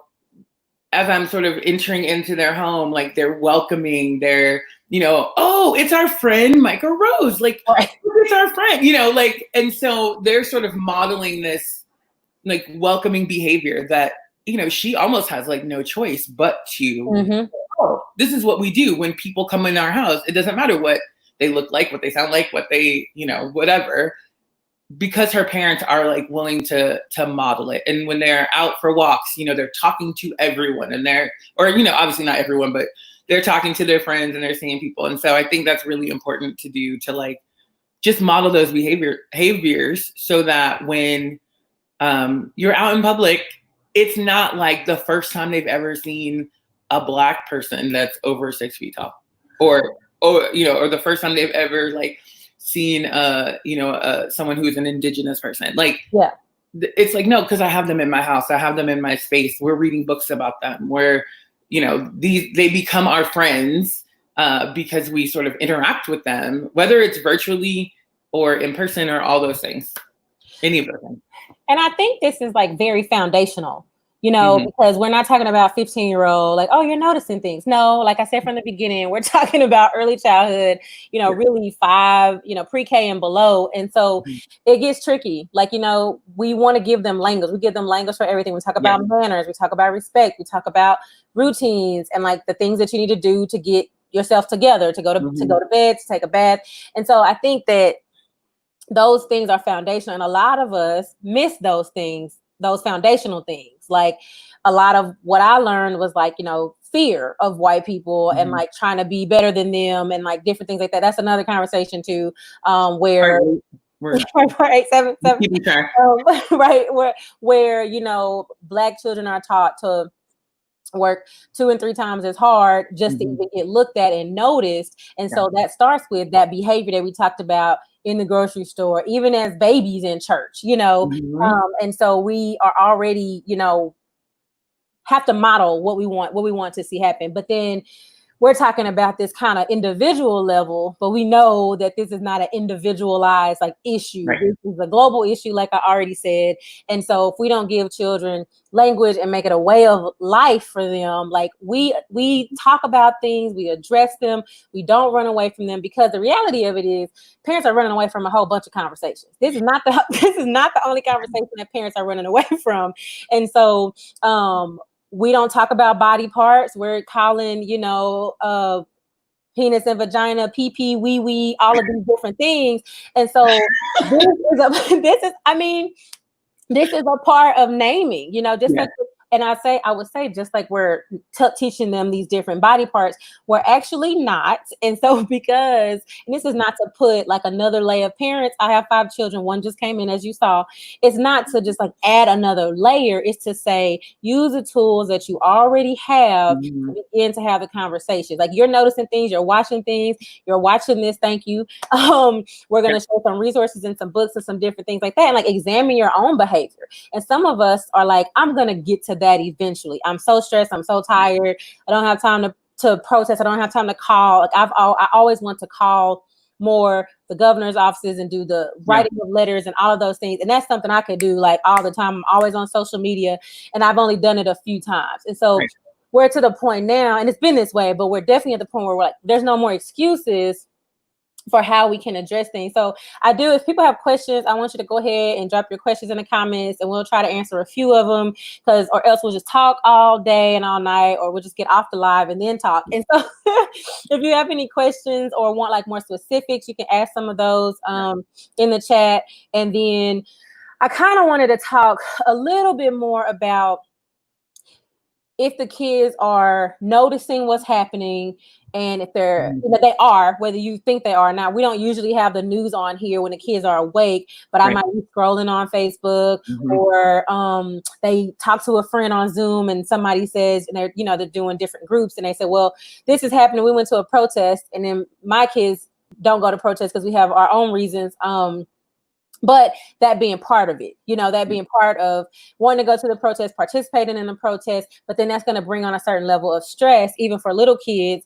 as I'm sort of entering into their home, like they're welcoming, they're, you know, oh, it's our friend Micah Rose, like it's our friend, you know, like, and so they're sort of modeling this like welcoming behavior that, you know, she almost has like no choice but to, oh, this is what we do when people come in our house. It doesn't matter what they look like, what they sound like, what they, you know, whatever, because her parents are like willing to model it. And when they're out for walks, you know, they're talking to everyone, and or, you know, obviously not everyone, but they're talking to their friends and they're seeing people. And so I think that's really important to do, to like just model those behaviors so that when you're out in public, it's not like the first time they've ever seen a Black person that's over 6 feet tall, or, you know, or the first time they've ever like seen, you know, someone who's an Indigenous person. Like, yeah, it's like, no, because I have them in my house. I have them in my space. We're reading books about them. We're, you know, they become our friends because we sort of interact with them, whether it's virtually or in person or all those things, any of those things. And I think this is like very foundational, you know, because we're not talking about 15-year-old, like, oh, you're noticing things. No, like I said from the beginning, we're talking about early childhood, you know, really 5, you know, pre-K and below. And so it gets tricky. Like, you know, we want to give them language. We give them language for everything. We talk about manners. We talk about respect. We talk about routines and like the things that you need to do to get yourself together, to go to bed, to take a bath. And so I think that those things are foundational, and a lot of us miss those things, those foundational things. Like a lot of what I learned was like, you know, fear of white people and like trying to be better than them and like different things like that. That's another conversation too, where we're 877 right, where you know, Black children are taught to work 2 and 3 times as hard just to even get looked at and noticed. And so that starts with that behavior that we talked about in the grocery store, even as babies in church, you know. And so we are already, you know, have to model what we want to see happen. But then we're talking about this kind of individual level, but we know that this is not an individualized like issue. This is a global issue, like I already said. And so if we don't give children language and make it a way of life for them, like we talk about things, we address them, we don't run away from them, because the reality of it is parents are running away from a whole bunch of conversations. This is not the only conversation that parents are running away from. And so we don't talk about body parts. We're calling, you know, penis and vagina, pee, wee, all of these different things. And so this is a part of naming, you know, just like, and I would say just like we're teaching them these different body parts, we're actually not. And so because, and this is not to put like another layer of parents. I have 5 children. One just came in, as you saw. It's not to just like add another layer. It's to say, use the tools that you already have to begin to have the conversation. Like you're noticing things, you're watching things, you're watching this. Thank you. We're going to show some resources and some books and some different things like that. And like examine your own behavior. And some of us are like, I'm going to get to that eventually. I'm so stressed. I'm so tired. I don't have time to protest. I don't have time to call. Like I always want to call more the governor's offices and do the writing of letters and all of those things. And that's something I could do like all the time. I'm always on social media, and I've only done it a few times. And so we're to the point now, and it's been this way, but we're definitely at the point where we're like, there's no more excuses for how we can address things. So if people have questions, I want you to go ahead and drop your questions in the comments, and we'll try to answer a few of them, or else we'll just talk all day and all night, or we'll just get off the live and then talk. And so if you have any questions or want like more specifics, you can ask some of those in the chat. And then I kind of wanted to talk a little bit more about if the kids are noticing what's happening, and if they're, Mhm. you know, they are, whether you think they are or not. We don't usually have the news on here when the kids are awake, but I Right. might be scrolling on Facebook, Mhm. or they talk to a friend on Zoom, and somebody says, and they're, you know, they're doing different groups, and they say, well, this is happening. We went to a protest, and then my kids don't go to protests because we have our own reasons. But that being part of it, you know, that being part of wanting to go to the protest, participating in the protest, but then that's going to bring on a certain level of stress, even for little kids,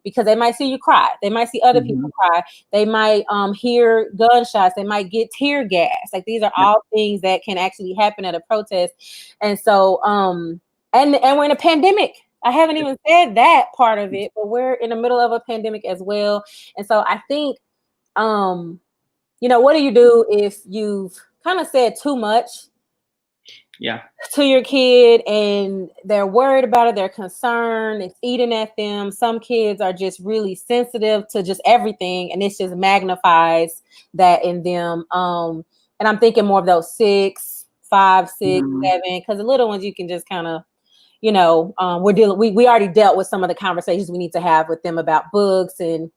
because they might see you cry. They might see other people cry. They might hear gunshots. They might get tear gas. Like, these are all things that can actually happen at a protest. And so, and we're in a pandemic. I haven't even said that part of it, but we're in the middle of a pandemic as well. And so I think, you know, what do you do if you've kind of said too much to your kid and they're worried about it, they're concerned, it's eating at them? Some kids are just really sensitive to just everything, and it just magnifies that in them. And I'm thinking more of those 6, 5, 6, 7, because the little ones you can just kind of, you know, we already dealt with some of the conversations we need to have with them about books and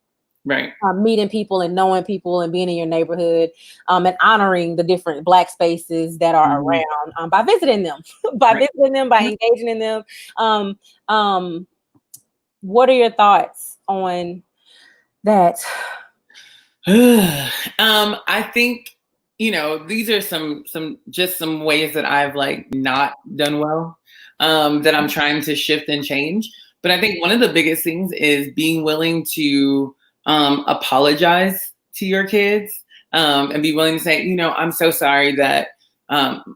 meeting people and knowing people and being in your neighborhood, and honoring the different Black spaces that are around, by visiting them, by engaging in them. What are your thoughts on that? I think, you know, these are some ways that I've like not done well, that I'm trying to shift and change. But I think one of the biggest things is being willing to apologize to your kids, and be willing to say, you know, I'm so sorry that,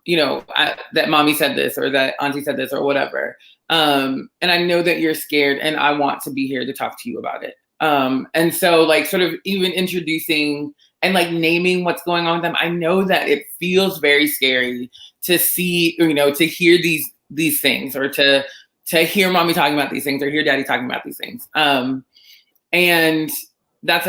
you know, that mommy said this, or that auntie said this, or whatever. And I know that you're scared, and I want to be here to talk to you about it. And so, like, sort of even introducing and like naming what's going on with them. I know that it feels very scary to see, you know, to hear these things, or to hear mommy talking about these things, or hear daddy talking about these things. And that's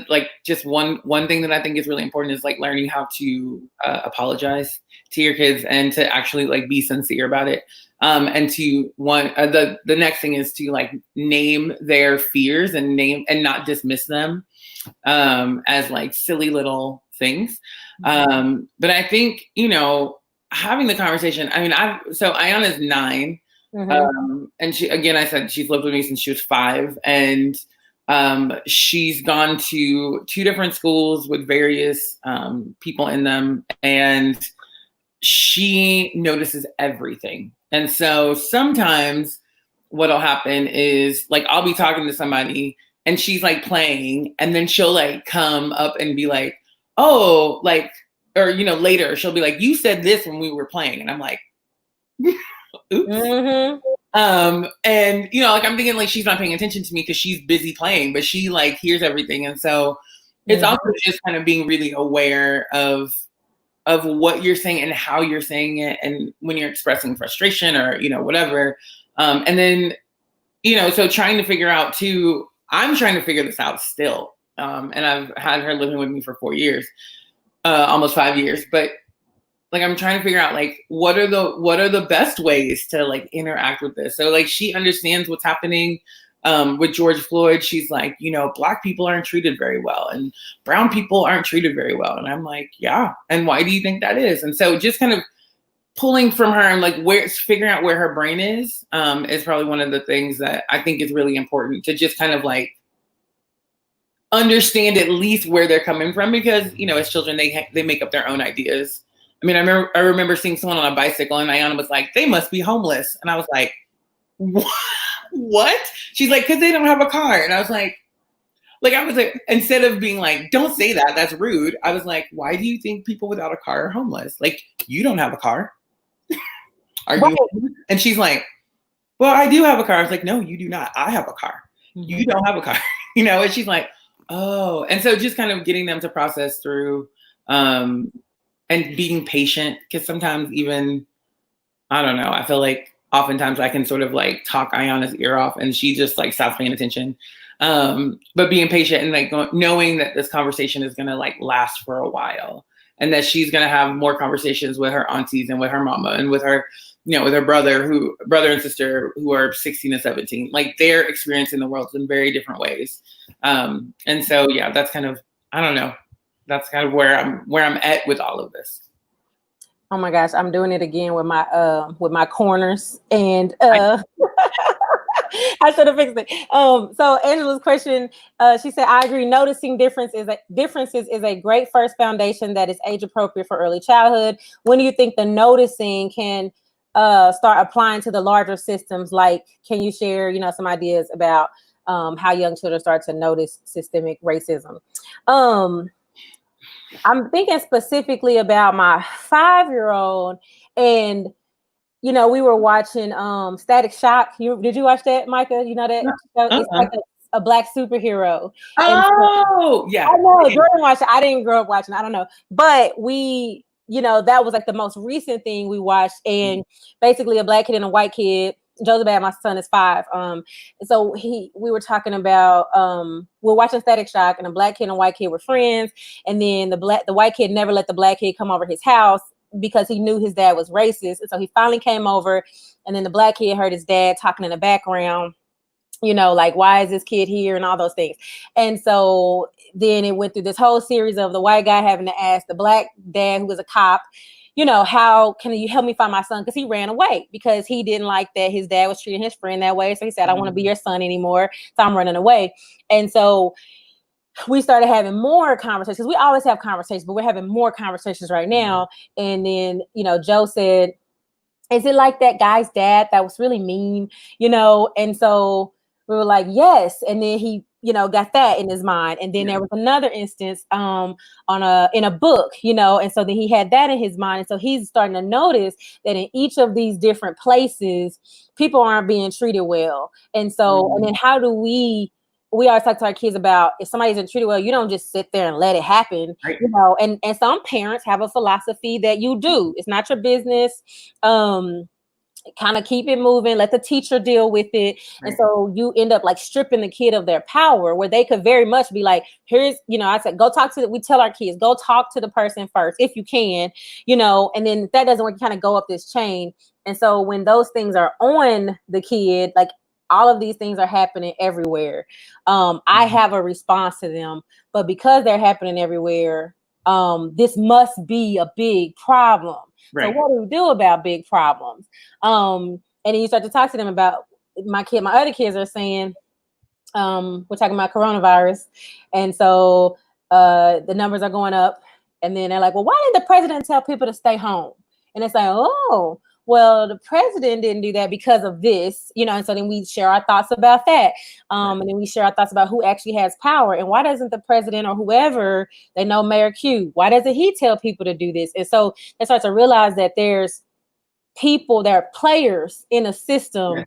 like just one thing that I think is really important, is like learning how to apologize to your kids, and to actually like be sincere about it. And to the next thing is to like name their fears, and not dismiss them as like silly little things. But I think, you know, having the conversation, I mean, so Iona's 9. And she, again, I said she's lived with me since she was 5. And she's gone to 2 different schools with various people in them, and she notices everything. And so sometimes what'll happen is, like, I'll be talking to somebody and she's like playing, and then she'll like come up and be like, oh, like, or, you know, later she'll be like, you said this when we were playing. And I'm like, oops. And, you know, like, I'm thinking like she's not paying attention to me because she's busy playing, but she like hears everything. And so it's also just kind of being really aware of what you're saying and how you're saying it, and when you're expressing frustration, or, you know, whatever. And then, you know, so trying to figure out too, I'm trying to figure this out still. And I've had her living with me for 4 years, almost 5 years, but like, I'm trying to figure out like, what are the best ways to like interact with this? So like, she understands what's happening with George Floyd. She's like, you know, Black people aren't treated very well, and brown people aren't treated very well. And I'm like, yeah. And why do you think that is? And so just kind of pulling from her, and like figuring out where her brain is probably one of the things that I think is really important, to just kind of like understand at least where they're coming from, because, you know, as children, they make up their own ideas. I mean, I remember seeing someone on a bicycle, and Iona was like, they must be homeless. And I was like, what? She's like, because they don't have a car. And I was like, instead of being like, don't say that, that's rude, I was like, why do you think people without a car are homeless? Like, you don't have a car. Are you? And she's like, well, I do have a car. I was like, no, you do not. I have a car. You don't have a car. You know? And she's like, oh. And so just kind of getting them to process through, and being patient, because sometimes even, I don't know, I feel like oftentimes I can sort of like talk Iona's ear off, and she just like stops paying attention. But being patient, and like knowing that this conversation is going to like last for a while. and that she's going to have more conversations with her aunties and with her mama and with her, with her brother and sister who are 16 and 17. Like, they're experiencing the world in very different ways. And so, yeah, that's kind of, I don't know. That's kind of where I'm at with all of this. Oh my gosh, I'm doing it again with my corners, and I should have fixed it. So Angela's question, she said, I agree. Noticing differences is a great first foundation that is age appropriate for early childhood. When do you think the noticing can start applying to the larger systems? Like, can you share, some ideas about how young children start to notice systemic racism? I'm thinking specifically about my 5-year-old, and we were watching Static Shock. Did you watch that, Micah? You know that show? It's like a black superhero. Oh, yeah. I know Jordan watched it. I didn't grow up watching. I don't know, but we, that was like the most recent thing we watched, and basically a black kid and a white kid. Joseph, my son is 5. So we were talking about we're watching Static Shock, and a black kid and a white kid were friends, and then the white kid never let the black kid come over his house because he knew his dad was racist. And so he finally came over, and then the black kid heard his dad talking in the background, like, why is this kid here, and all those things. And so then it went through this whole series of the white guy having to ask the black dad, who was a cop, how can you help me find my son? Because he ran away because he didn't like that his dad was treating his friend that way. So he said, I don't want to be your son anymore. So I'm running away. And so we started having more conversations. We always have conversations, but we're having more conversations right now. And then, Joe said, is it like that guy's dad that was really mean, And so we were like, yes. And then he, got that in his mind. And then there was another instance in a book, and so then he had that in his mind. And so he's starting to notice that in each of these different places, people aren't being treated well. And so, and then how do we always talk to our kids about, if somebody isn't treated well, you don't just sit there and let it happen, right. And some parents have a philosophy that you do. It's not your business. Kind of keep it moving, let the teacher deal with it. Right. And so you end up like stripping the kid of their power, where they could very much be like, here's, I said, go talk to we tell our kids, go talk to the person first, if you can, and then if that doesn't work, you kind of go up this chain. And so when those things are on the kid, like, all of these things are happening everywhere. I have a response to them, but because they're happening everywhere, this must be a big problem. Right. So what do we do about big problems? And then you start to talk to them about my other kids are saying, we're talking about coronavirus. And so the numbers are going up, and then they're like, well, why didn't the president tell people to stay home? And it's like, oh, well, the president didn't do that because of this, and so then we share our thoughts about that. And then we share our thoughts about who actually has power, and why doesn't the president or whoever, they know Mayor Q, why doesn't he tell people to do this? And so they start to realize that there's people, there are players in a system. Yeah.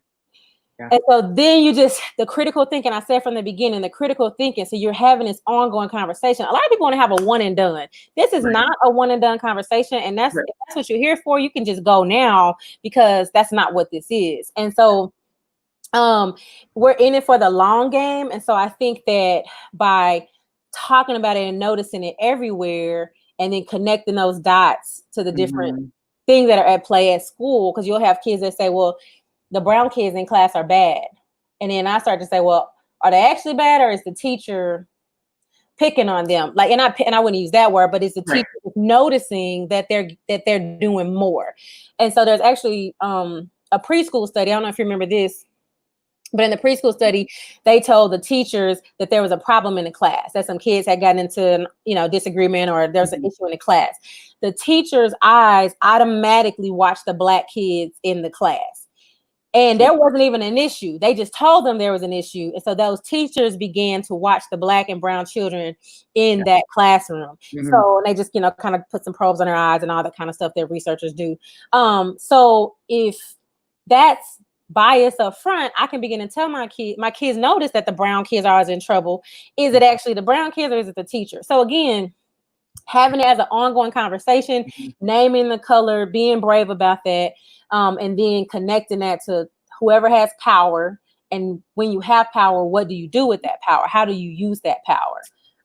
Yeah. And so then the critical thinking, I said from the beginning, the critical thinking. So you're having this ongoing conversation. A lot of people want to have a one and done. This is not a one and done conversation. And if that's what you're here for, you can just go now, because that's not what this is. And so we're in it for the long game. And so I think that by talking about it and noticing it everywhere, and then connecting those dots to the different things that are at play at school, because you'll have kids that say, well, the brown kids in class are bad. And then I start to say, well, are they actually bad, or is the teacher picking on them? Like, and I wouldn't use that word, but it's the teacher noticing that they're doing more. And so there's actually a preschool study. I don't know if you remember this, but in the preschool study, they told the teachers that there was a problem in the class, that some kids had gotten into, disagreement, or there's an issue in the class. The teacher's eyes automatically watched the black kids in the class. And there wasn't even an issue. They just told them there was an issue. And so those teachers began to watch the black and brown children in that classroom. So they just, kind of put some probes on their eyes and all that kind of stuff that researchers do. So if that's bias up front, I can begin to tell my kids notice that the brown kids are always in trouble. Is it actually the brown kids, or is it the teacher? So again, having it as an ongoing conversation, naming the color, being brave about that, and then connecting that to whoever has power. And when you have power, what do you do with that power? How do you use that power?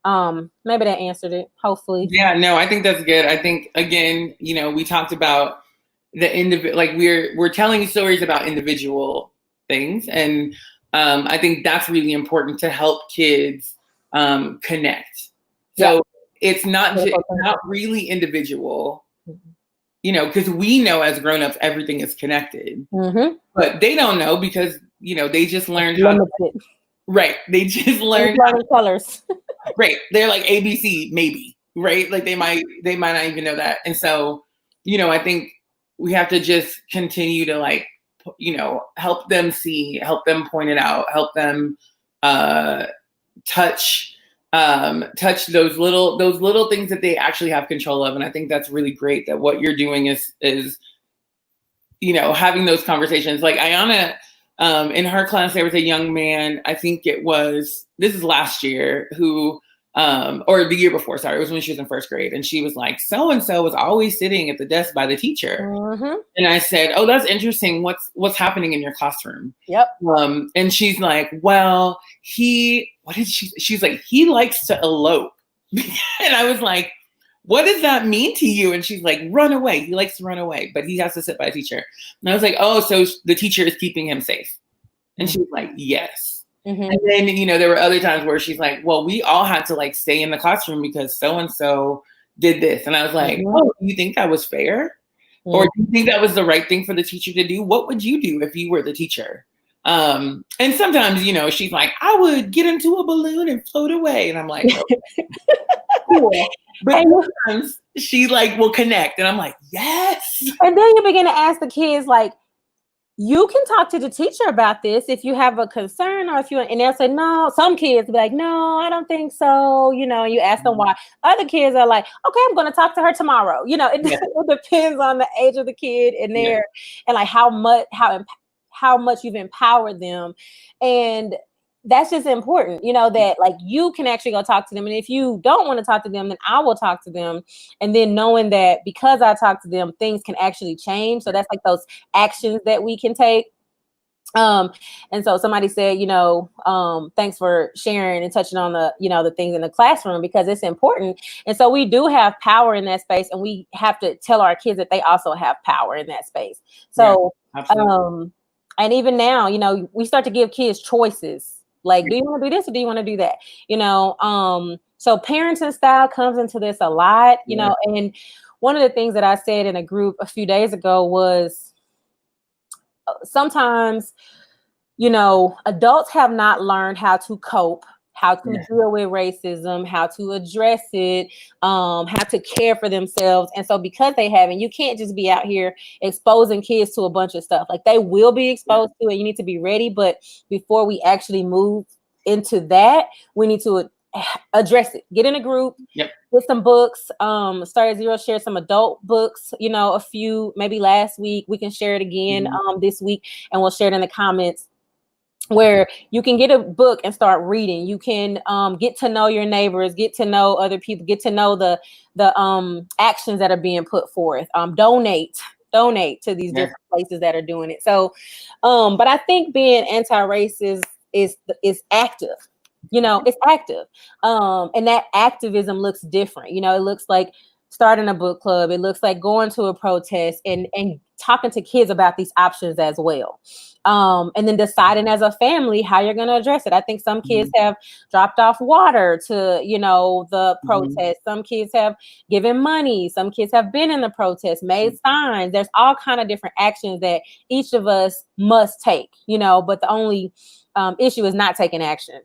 Maybe that answered it, hopefully. Yeah, no, I think that's good. I think, again, we talked about the individual, like we're telling stories about individual things. And I think that's really important to help kids connect. So it's not really individual, because we know as grownups everything is connected, but they don't know because they just learned how to, right. They just learned colors. Right. They're like ABC, maybe, right? Like they might not even know that. And so, I think we have to just continue to help them see, help them point it out, help them touch those little things that they actually have control of. And I think that's really great that what you're doing is having those conversations. Like Iona, in her class, there was a young man, I think this is last year, who, or the year before, sorry, it was when she was in first grade. And she was like, so-and-so was always sitting at the desk by the teacher. And I said, oh, that's interesting. What's happening in your classroom? Yep. And she's like, well, she's like, he likes to elope. And I was like, what does that mean to you? And she's like, run away. He likes to run away, but he has to sit by a teacher. And I was like, oh, so the teacher is keeping him safe. And she was like, yes. And then, there were other times where she's like, well, we all had to stay in the classroom because so-and-so did this. And I was like, oh, do you think that was fair? Or do you think that was the right thing for the teacher to do? What would you do if you were the teacher? And sometimes, she's like, I would get into a balloon and float away. And I'm like, oh, cool. But sometimes she will connect. And I'm like, yes. And then you begin to ask the kids, you can talk to the teacher about this if you have a concern, or and they'll say no. Some kids be like, no, I don't think so. You ask them why. Other kids are like, okay, I'm going to talk to her tomorrow. It depends on the age of the kid and and how much you've empowered them. And that's just important, that you can actually go talk to them. And if you don't want to talk to them, then I will talk to them. And then knowing that because I talk to them, things can actually change. So that's those actions that we can take. And so somebody said, thanks for sharing and touching on the, the things in the classroom, because it's important. And so we do have power in that space, and we have to tell our kids that they also have power in that space. So, and even now, we start to give kids choices. Do you want to do this or do you want to do that? So parenting style comes into this a lot, and one of the things that I said in a group a few days ago was sometimes, adults have not learned how to cope, how to deal with racism, how to address it, how to care for themselves. And so because they haven't, you can't just be out here exposing kids to a bunch of stuff. They will be exposed to it. You need to be ready. But before we actually move into that, we need to address it. Get in a group, get some books. Start at Zero, share some adult books, a few, maybe last week. We can share it again this week, and we'll share it in the comments, where you can get a book and start reading. You can get to know your neighbors, get to know other people, get to know the actions that are being put forth. Donate to these different places that are doing it. So, but I think being anti-racist is active. It's active. And that activism looks different. It looks like starting a book club. It looks like going to a protest and talking to kids about these options as well. And then deciding as a family how you're going to address it. I think some kids have dropped off water to, the protest. Some kids have given money. Some kids have been in the protest, made signs. There's all kind of different actions that each of us must take, but the only issue is not taking action.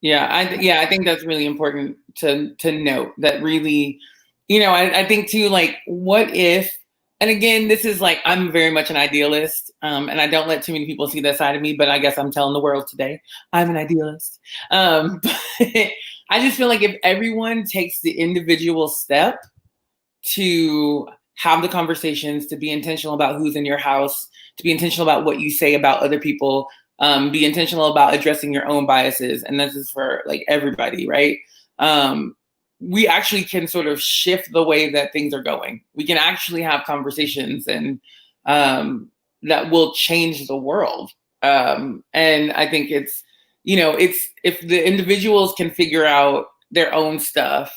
I think that's really important to note that really, I think too, what if, and again, this is I'm very much an idealist, and I don't let too many people see that side of me, but I guess I'm telling the world today, I'm an idealist. But I just feel like if everyone takes the individual step to have the conversations, to be intentional about who's in your house, to be intentional about what you say about other people, be intentional about addressing your own biases. And this is for everybody, right? We actually can sort of shift the way that things are going. We can actually have conversations and that will change the world. And I think it's if the individuals can figure out their own stuff,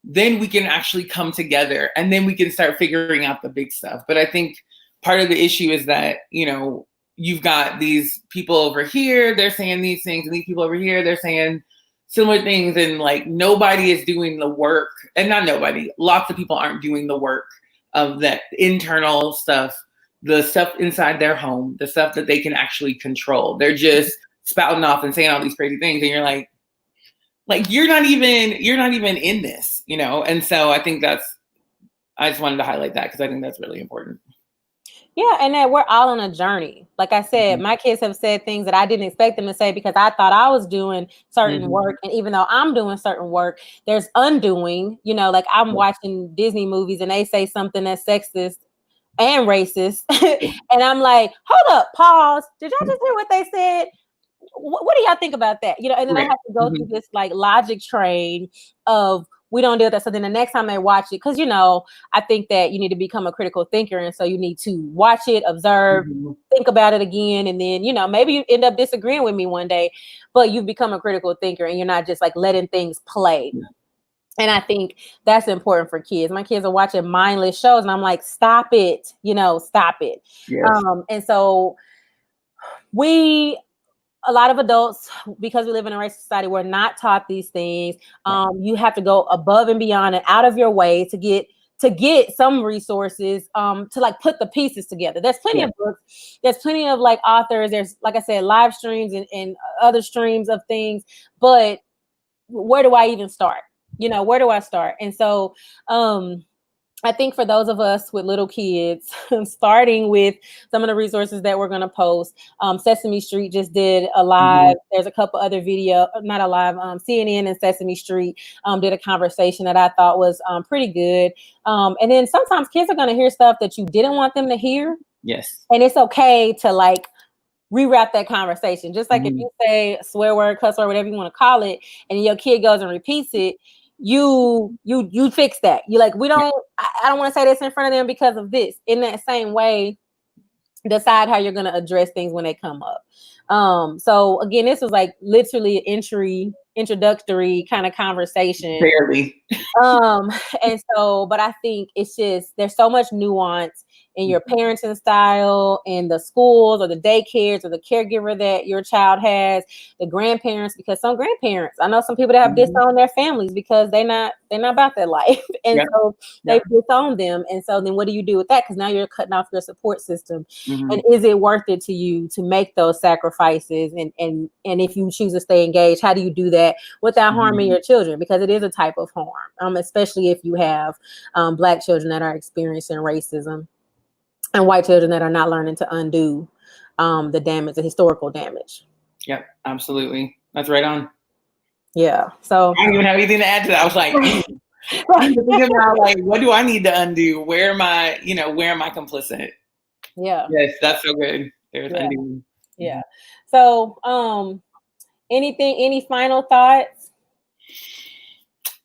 then we can actually come together and then we can start figuring out the big stuff. But I think part of the issue is that, you've got these people over here, they're saying these things, and these people over here, they're saying similar things, and like nobody is doing the work. And not nobody, lots of people aren't doing the work of that internal stuff, the stuff inside their home, the stuff that they can actually control. They're just spouting off and saying all these crazy things, and you're like you're not even in this, And so I think I just wanted to highlight that because I think that's really important. Yeah, and that we're all on a journey. Like I said, my kids have said things that I didn't expect them to say because I thought I was doing certain work. And even though I'm doing certain work, there's undoing, like I'm watching Disney movies and they say something that's sexist and racist. And I'm like, hold up, pause. Did y'all just hear what they said? What do y'all think about that? And then I have to go through this like logic train of we don't do that. So then the next time they watch it, because, I think that you need to become a critical thinker. And so you need to watch it, observe, think about it again. And then, maybe you end up disagreeing with me one day, but you've become a critical thinker and you're not just like letting things play. And I think that's important for kids. My kids are watching mindless shows and I'm like, stop it, stop it. Yes. And so a lot of adults, because we live in a racist society, we're not taught these things. You have to go above and beyond and out of your way to get some resources to like put the pieces together. There's plenty of books. There's plenty of like authors. There's, like I said, live streams and other streams of things. But where do I even start? Where do I start? And so I think for those of us with little kids, starting with some of the resources that we're going to post, Sesame Street just did a live. There's a couple other not a live, CNN and Sesame Street did a conversation that I thought was pretty good. And then sometimes kids are going to hear stuff that you didn't want them to hear. Yes. And it's okay to like rewrite that conversation. Just like if you say swear word, cuss word, whatever you want to call it, and your kid goes and repeats it, you fix that. You like, I don't want to say this in front of them because of this. In that same way, decide how you're going to address things when they come up. So again, this was like literally an introductory kind of conversation. Barely. And so, but I think it's just, there's so much nuance in your parenting style, in the schools or the daycares or the caregiver that your child has, the grandparents, because some grandparents, I know some people that have disowned their families because they're not about their life. And so they disown them. And so then what do you do with that? Because now you're cutting off your support system. And is it worth it to you to make those sacrifices? And if you choose to stay engaged, how do you do that without harming your children? Because it is a type of harm, especially if you have Black children that are experiencing racism and white children that are not learning to undo the damage, the historical damage. Yep, absolutely. That's right on. Yeah. So I don't even have anything to add to that. I was like, I'm thinking about like, what do I need to undo? Where am I complicit? Yeah. Yes, that's so good. There's undoing. Yeah. So any final thoughts?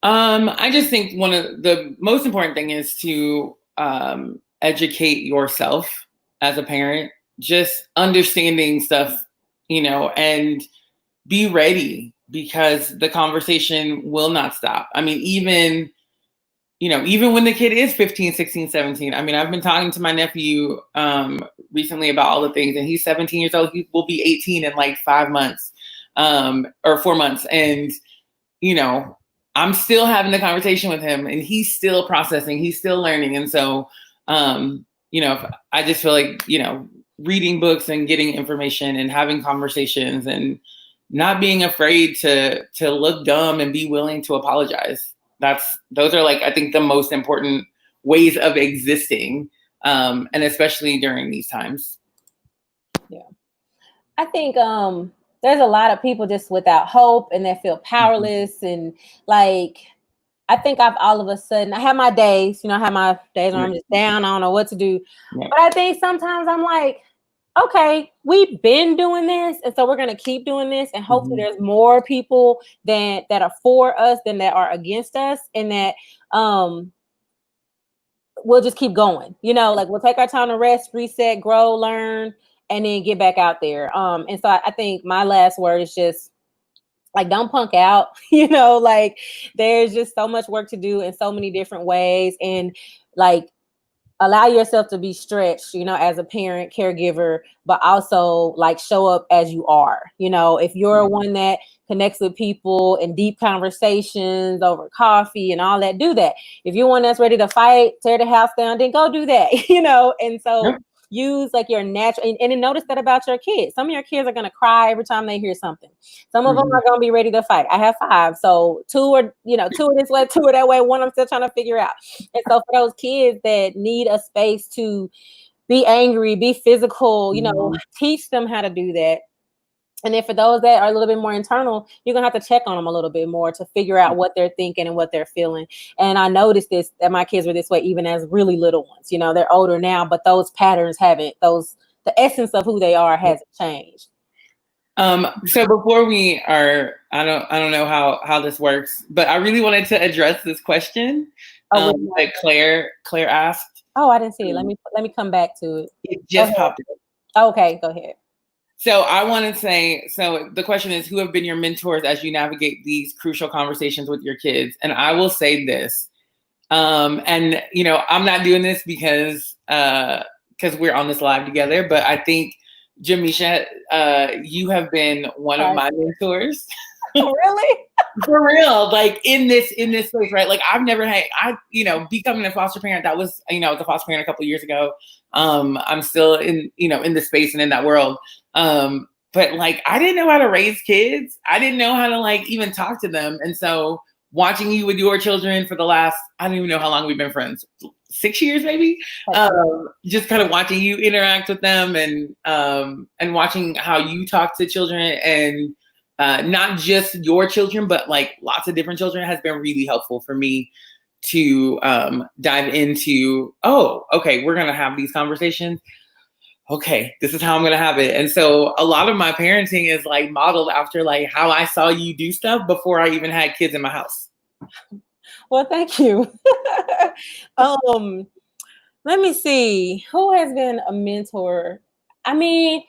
I just think one of the most important thing is to educate yourself as a parent, just understanding stuff, and be ready because the conversation will not stop. I mean, even when the kid is 15, 16, 17, I mean, I've been talking to my nephew recently about all the things, and he's 17 years old. He will be 18 in like 5 months or 4 months. And, I'm still having the conversation with him and he's still processing, he's still learning. And so, I just feel like, reading books and getting information and having conversations and not being afraid to look dumb and be willing to apologize. Those are like, I think the most important ways of existing. And especially during these times. Yeah. I think, there's a lot of people just without hope and they feel powerless. And like, I think I've all of a sudden, I have my days, I have my days where I'm just down, I don't know what to do. Yeah. But I think sometimes I'm like, okay, we've been doing this. And so we're going to keep doing this. And hopefully there's more people that are for us than that are against us. And that we'll just keep going, like we'll take our time to rest, reset, grow, learn, and then get back out there. And so I think my last word is just like, don't punk out, you know, like there's just so much work to do in so many different ways. And like, allow yourself to be stretched, you know, as a parent, caregiver, but also like show up as you are. You know, if you're one that connects with people in deep conversations over coffee and all that, do that. If you're one that's ready to fight, tear the house down, then go do that, you know. And so use like your natural, and then notice that about your kids. Some of your kids are going to cry every time they hear something. Some of them are going to be ready to fight. I have 5. So 2 are, you know, 2 are this way, 2 are that way. One I'm still trying to figure out. And so for those kids that need a space to be angry, be physical, you know, teach them how to do that. And then for those that are a little bit more internal, you're going to have to check on them a little bit more to figure out what they're thinking and what they're feeling. And I noticed this, that my kids were this way, even as really little ones. You know, they're older now, but those patterns haven't, the essence of who they are hasn't changed. So before we are, I don't know how this works, but I really wanted to address this question that Claire asked. Oh, I didn't see it. Let me come back to it. It just popped up. Okay, go ahead. So I want to say, so the question is, who have been your mentors as you navigate these crucial conversations with your kids? And I will say this, and you know, I'm not doing this because we're on this live together, but I think Jumesha, you have been one of my mentors. Really? For real, like in this space, right? Like I've never had, becoming a foster parent, that was, I was a foster parent a couple of years ago. I'm still in the space and in that world. But like, I didn't know how to raise kids. I didn't know how to like even talk to them. And so watching you with your children for the last, I don't even know how long we've been friends, 6 years, maybe. Just kind of watching you interact with them and watching how you talk to children and not just your children, but like lots of different children has been really helpful for me to dive into, oh, okay, we're going to have these conversations. Okay, this is how I'm going to have it. And so a lot of my parenting is like modeled after like how I saw you do stuff before I even had kids in my house. Well, thank you. Let me see. Who has been a mentor? I mean,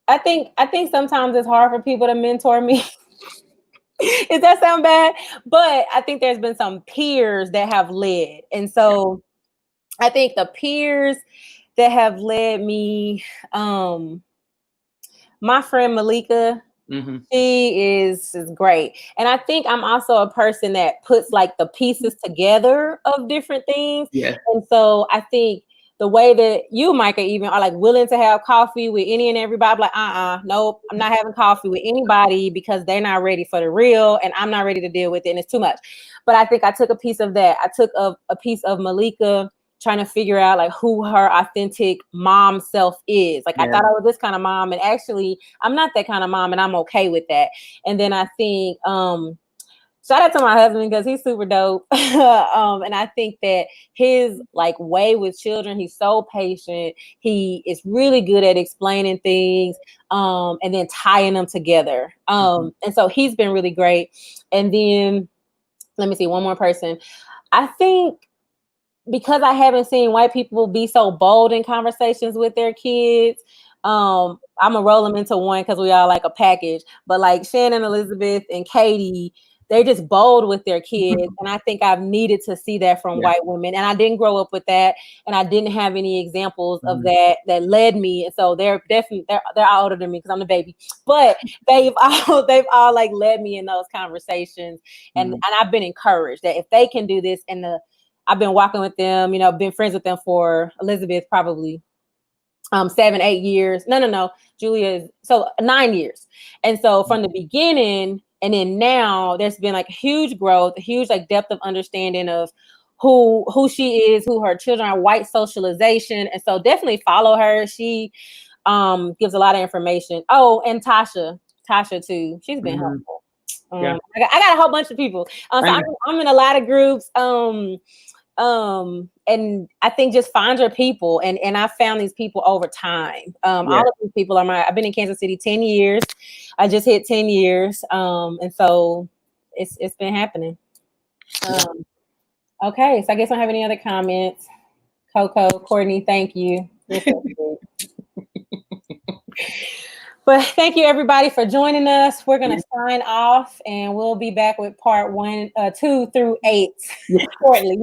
I think sometimes it's hard for people to mentor me. Does that sound bad? But I think there's been some peers that have led. And so I think the peers that have led me, my friend Micah, she is great. And I think I'm also a person that puts like the pieces together of different things. Yeah. And so I think the way that you, Micah, even are like willing to have coffee with any and everybody, I'm like, nope, I'm not having coffee with anybody because they're not ready for the real and I'm not ready to deal with it and it's too much. But I think I took a piece of that. I took a piece of Malika trying to figure out like who her authentic mom self is. Like, I thought I was this kind of mom, and actually I'm not that kind of mom, and I'm okay with that. And then I think, shout out to my husband because he's super dope. And I think that his like way with children, he's so patient. He is really good at explaining things, and then tying them together. And so he's been really great. And then let me see, one more person. I think because I haven't seen white people be so bold in conversations with their kids, I'm gonna roll them into one because we all like a package. But like Shannon, Elizabeth, and Katie, they're just bold with their kids. And I think I've needed to see that from white women. And I didn't grow up with that. And I didn't have any examples of that led me. And so they're definitely, they're all older than me because I'm the baby. But they've all like led me in those conversations. And I've been encouraged that if they can do this, and I've been walking with them, been friends with them for Elizabeth, probably 7, 8 years. No. Julia is, so 9 years. And so from the beginning, and then now there's been like huge growth, huge like depth of understanding of who she is, who her children are, white socialization. And so definitely follow her. She gives a lot of information. Oh, and Tasha too. She's been helpful. I got a whole bunch of people. So I'm in a lot of groups. And I think just find your people, and I found these people over time. All of these people I've been in Kansas City 10 years. I just hit 10 years. And so it's been happening. Okay. So I guess I don't have any other comments. Coco, Courtney, thank you. But thank you everybody for joining us. We're going to sign off and we'll be back with part 2 through 8 shortly.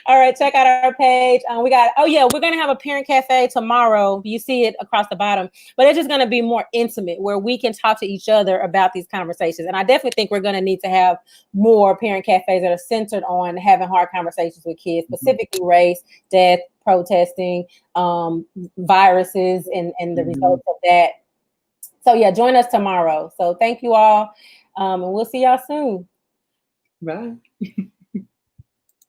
All right, check out our page. We're going to have a parent cafe tomorrow. You see it across the bottom, but it's just going to be more intimate where we can talk to each other about these conversations. And I definitely think we're going to need to have more parent cafes that are centered on having hard conversations with kids, specifically race, death, protesting, viruses, and the results of that. So yeah, join us tomorrow. So thank you all. And we'll see y'all soon. Bye.